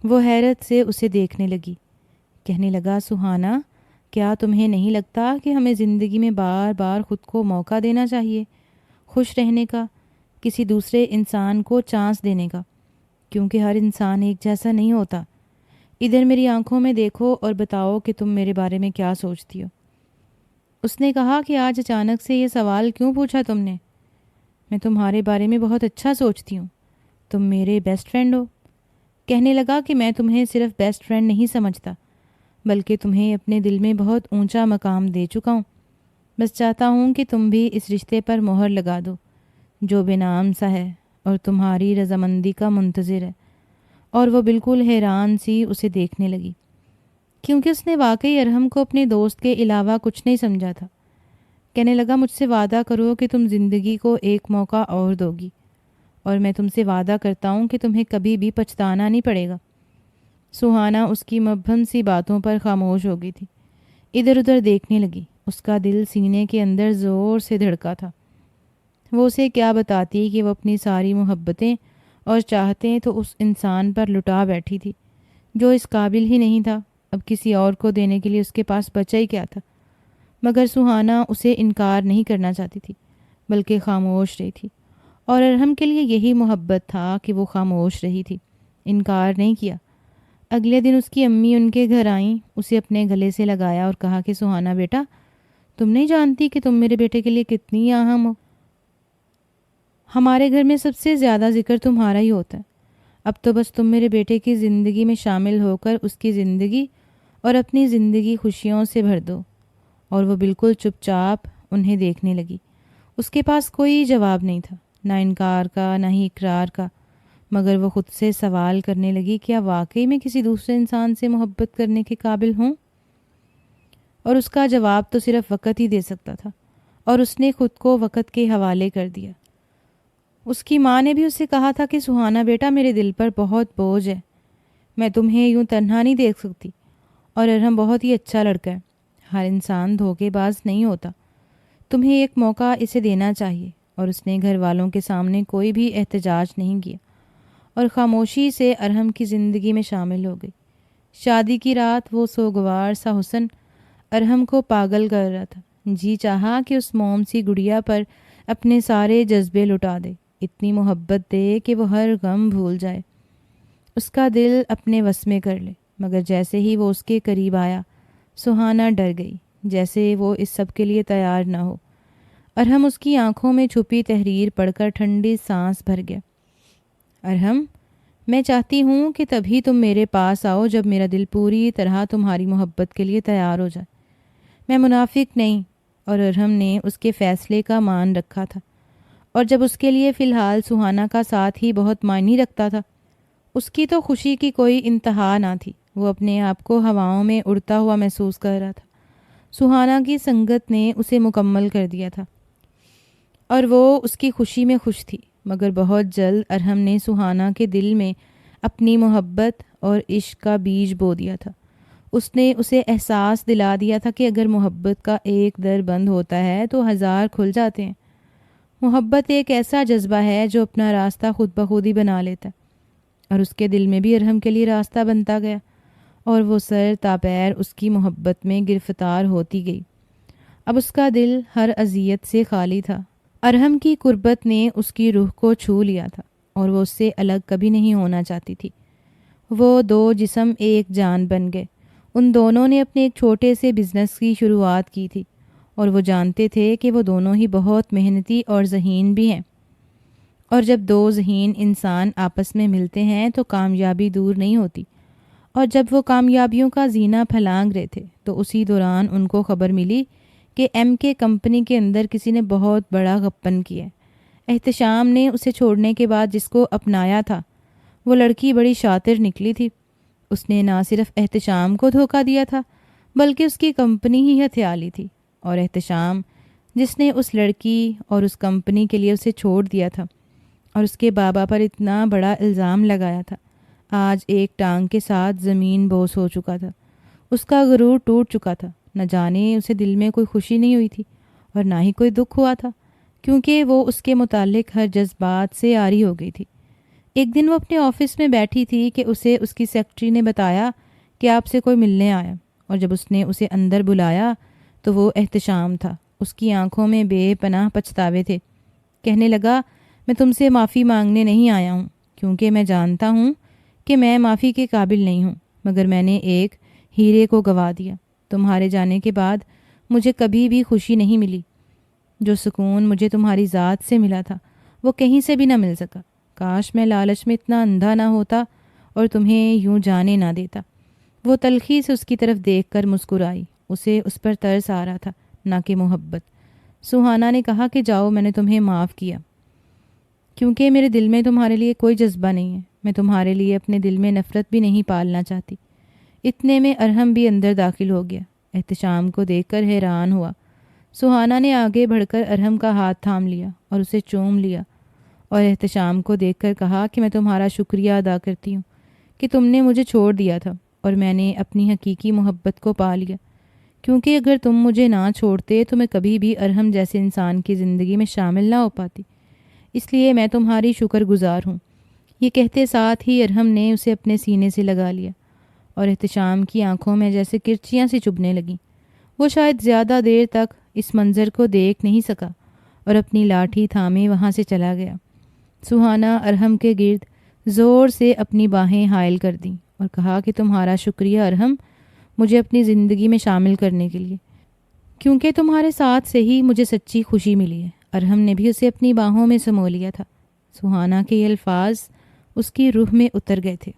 Speaker 1: وہ حیرت سے اسے دیکھنے لگی، کہنے لگا سہانا کیا تمہیں نہیں لگتا کہ ہمیں زندگی میں بار بار خود کو موقع دینا چاہیے، خوش رہنے کا، کسی دوسرے انسان کو چانس دینے کا، کیونکہ ہر انسان ایک جیسا نہیں ہوتا۔ ادھر میری آنکھوں میں دیکھو اور بتاؤ کہ تم میرے بارے میں کیا سوچتی ہو۔ اس نے کہا کہ آج اچانک سے یہ سوال کیوں پوچھا تم نے؟ میں تمہارے بارے میں بہت اچھا سوچتی ہوں، تم میرے بیسٹ فرینڈ ہو۔ کہنے لگا کہ میں تمہیں صرف بیسٹ فرینڈ نہیں سمجھتا، بلکہ تمہیں اپنے دل میں بہت اونچا مقام دے چکا ہوں۔ بس چاہتا ہوں کہ تم بھی اس رشتے پر مہر لگا دو جو بے نام سا ہے اور تمہاری رضامندی کا منتظر ہے۔ اور وہ بالکل حیران سی اسے دیکھنے لگی، کیونکہ اس نے واقعی ارحم کو اپنے دوست کے علاوہ کچھ نہیں سمجھا تھا۔ کہنے لگا مجھ سے وعدہ کرو کہ تم زندگی کو ایک موقع اور دو گی، اور میں تم سے وعدہ کرتا ہوں کہ تمہیں کبھی بھی پچھتانا نہیں پڑے گا۔ سہانا اس کی مبہم سی باتوں پر خاموش ہو گئی تھی، ادھر ادھر دیکھنے لگی۔ اس کا دل سینے کے اندر زور سے دھڑکا تھا۔ وہ اسے کیا بتاتی کہ وہ اپنی ساری محبتیں اور چاہتیں تو اس انسان پر لٹا بیٹھی تھی جو اس قابل ہی نہیں تھا۔ اب کسی اور کو دینے کے لیے اس کے پاس بچا ہی کیا تھا؟ مگر سہانا اسے انکار نہیں کرنا چاہتی تھی، بلکہ خاموش رہی تھی، اور ارحم کے لیے یہی محبت تھا کہ وہ خاموش رہی تھی، انکار نہیں کیا۔ اگلے دن اس کی امی ان کے گھر آئیں، اسے اپنے گلے سے لگایا اور کہا کہ سہانا بیٹا، تم نہیں جانتی کہ تم میرے بیٹے کے لیے کتنی اہم ہو۔ ہمارے گھر میں سب سے زیادہ ذکر تمہارا ہی ہوتا ہے۔ اب تو بس تم میرے بیٹے کی زندگی میں شامل ہو کر اس کی زندگی اور اپنی زندگی خوشیوں سے بھر دو۔ اور وہ بالکل چپ چاپ انہیں دیکھنے لگی۔ اس کے پاس کوئی جواب نہیں تھا، نہ انکار کا نہ ہی اقرار کا، مگر وہ خود سے سوال کرنے لگی کیا واقعی میں کسی دوسرے انسان سے محبت کرنے کے قابل ہوں؟ اور اس کا جواب تو صرف وقت ہی دے سکتا تھا، اور اس نے خود کو وقت کے حوالے کر دیا۔ اس کی ماں نے بھی اسے کہا تھا کہ سہانا بیٹا میرے دل پر بہت بوجھ ہے، میں تمہیں یوں تنہا نہیں دیکھ سکتی، اور ارحم بہت ہی اچھا لڑکا ہے، ہر انسان دھوکے باز نہیں ہوتا، تمہیں ایک موقع اسے دینا چاہیے۔ اور اس نے گھر والوں کے سامنے کوئی بھی احتجاج نہیں کیا اور خاموشی سے ارحم کی زندگی میں شامل ہو گئی۔ شادی کی رات وہ سوگوار سا حسن ارحم کو پاگل کر رہا تھا۔ جی چاہا کہ اس موم سی گڑیا پر اپنے سارے جذبے لٹا دے، اتنی محبت دے کہ وہ ہر غم بھول جائے، اس کا دل اپنے وس میں کر لے۔ مگر جیسے ہی وہ اس کے قریب آیا، سہانا ڈر گئی، جیسے وہ اس سب کے لیے تیار نہ ہو۔ ارحم اس کی آنکھوں میں چھپی تحریر پڑھ کر ٹھنڈی سانس بھر گیا۔ ارحم، میں چاہتی ہوں کہ تبھی تم میرے پاس آؤ جب میرا دل پوری طرح تمہاری محبت کے لیے تیار ہو جائے۔ میں منافق نہیں۔ اور ارحم نے اس کے فیصلے کا مان رکھا تھا، اور جب اس کے لیے فی الحال سہانا کا ساتھ ہی بہت معنی رکھتا تھا۔ اس کی تو خوشی کی کوئی انتہا نہ تھی۔ وہ اپنے آپ کو ہواؤں میں اڑتا ہوا محسوس کر رہا تھا۔ سہانا کی سنگت نے اسے مکمل کر دیا تھا اور وہ اس کی خوشی میں خوش تھی، مگر بہت جلد ارحم نے سہانا کے دل میں اپنی محبت اور عشق کا بیج بو دیا تھا۔ اس نے اسے احساس دلا دیا تھا کہ اگر محبت کا ایک در بند ہوتا ہے تو ہزار کھل جاتے ہیں۔ محبت ایک ایسا جذبہ ہے جو اپنا راستہ خود بخود ہی بنا لیتا ہے، اور اس کے دل میں بھی ارحم کے لیے راستہ بنتا گیا، اور وہ سر تا پیر اس کی محبت میں گرفتار ہوتی گئی۔ اب اس کا دل ہر اذیت سے خالی تھا۔ ارحم کی قربت نے اس کی روح کو چھو لیا تھا، اور وہ اس سے الگ کبھی نہیں ہونا چاہتی تھی۔ وہ دو جسم ایک جان بن گئے۔ ان دونوں نے اپنے ایک چھوٹے سے بزنس کی شروعات کی تھی، اور وہ جانتے تھے کہ وہ دونوں ہی بہت محنتی اور ذہین بھی ہیں، اور جب دو ذہین انسان آپس میں ملتے ہیں تو کامیابی دور نہیں ہوتی۔ اور جب وہ کامیابیوں کا زینہ پھلانگ رہے تھے تو اسی دوران ان کو خبر ملی کہ ایم کے کمپنی کے اندر کسی نے بہت بڑا غپن کیا ہے۔ احتشام نے اسے چھوڑنے کے بعد جس کو اپنایا تھا، وہ لڑکی بڑی شاطر نکلی تھی۔ اس نے نہ صرف احتشام کو دھوکہ دیا تھا بلکہ اس کی کمپنی ہی ہتھیالی تھی، اور احتشام جس نے اس لڑکی اور اس کمپنی کے لیے اسے چھوڑ دیا تھا اور اس کے بابا پر اتنا بڑا الزام لگایا تھا، آج ایک ٹانگ کے ساتھ زمین بوس ہو چکا تھا۔ اس کا غرور ٹوٹ چکا تھا۔ نہ جانے اسے دل میں کوئی خوشی نہیں ہوئی تھی اور نہ ہی کوئی دکھ ہوا تھا، کیونکہ وہ اس کے متعلق ہر جذبات سے عاری ہو گئی تھی۔ ایک دن وہ اپنے آفس میں بیٹھی تھی کہ اسے اس کی سیکرٹری نے بتایا کہ آپ سے کوئی ملنے آیا، اور جب اس نے اسے اندر بلایا تو وہ احتشام تھا۔ اس کی آنکھوں میں بے پناہ پچھتاوے تھے۔ کہنے لگا، میں تم سے معافی مانگنے نہیں آیا ہوں، کیونکہ میں جانتا ہوں کہ میں معافی کے قابل نہیں ہوں، مگر میں نے ایک ہیرے کو گوا دیا۔ تمہارے جانے کے بعد مجھے کبھی بھی خوشی نہیں ملی۔ جو سکون مجھے تمہاری ذات سے ملا تھا وہ کہیں سے بھی نہ مل سکا۔ کاش میں لالچ میں اتنا اندھا نہ ہوتا اور تمہیں یوں جانے نہ دیتا۔ وہ تلخی سے اس کی طرف دیکھ کر مسکرائی۔ اسے اس پر ترس آ رہا تھا، نہ کہ محبت۔ سہانا نے کہا کہ جاؤ، میں نے تمہیں معاف کیا، کیونکہ میرے دل میں تمہارے لیے کوئی جذبہ نہیں ہے۔ میں تمہارے لیے اپنے دل میں نفرت بھی نہیں پالنا چاہتی۔ اتنے میں ارحم بھی اندر داخل ہو گیا۔ احتشام کو دیکھ کر حیران ہوا۔ سہانا نے آگے بڑھ کر ارحم کا ہاتھ تھام لیا اور اسے چوم لیا، اور احتشام کو دیکھ کر کہا کہ میں تمہارا شکریہ ادا کرتی ہوں کہ تم نے مجھے چھوڑ دیا تھا اور میں نے اپنی حقیقی محبت کو پا لیا، کیونکہ اگر تم مجھے نہ چھوڑتے تو میں کبھی بھی ارحم جیسے انسان کی زندگی میں شامل نہ ہو پاتی۔ اس لیے میں تمہاری شکر گزار ہوں۔ یہ کہتے ساتھ ہی ارحم نے اسے اپنے سینے سے لگا لیا، اور احتشام کی آنکھوں میں جیسے کرچیاں سی چبھنے لگیں۔ وہ شاید زیادہ دیر تک اس منظر کو دیکھ نہیں سکا اور اپنی لاٹھی تھامے وہاں سے چلا گیا۔ سہانا ارحم کے گرد زور سے اپنی باہیں حائل کر دیں اور کہا کہ تمہارا شکریہ ارحم، مجھے اپنی زندگی میں شامل کرنے کے لیے، کیونکہ تمہارے ساتھ سے ہی مجھے سچی خوشی ملی ہے۔ ارحم نے بھی اسے اپنی باہوں میں سمو لیا تھا۔ سہانا کے یہ الفاظ اس کی روح میں اتر گئے تھے۔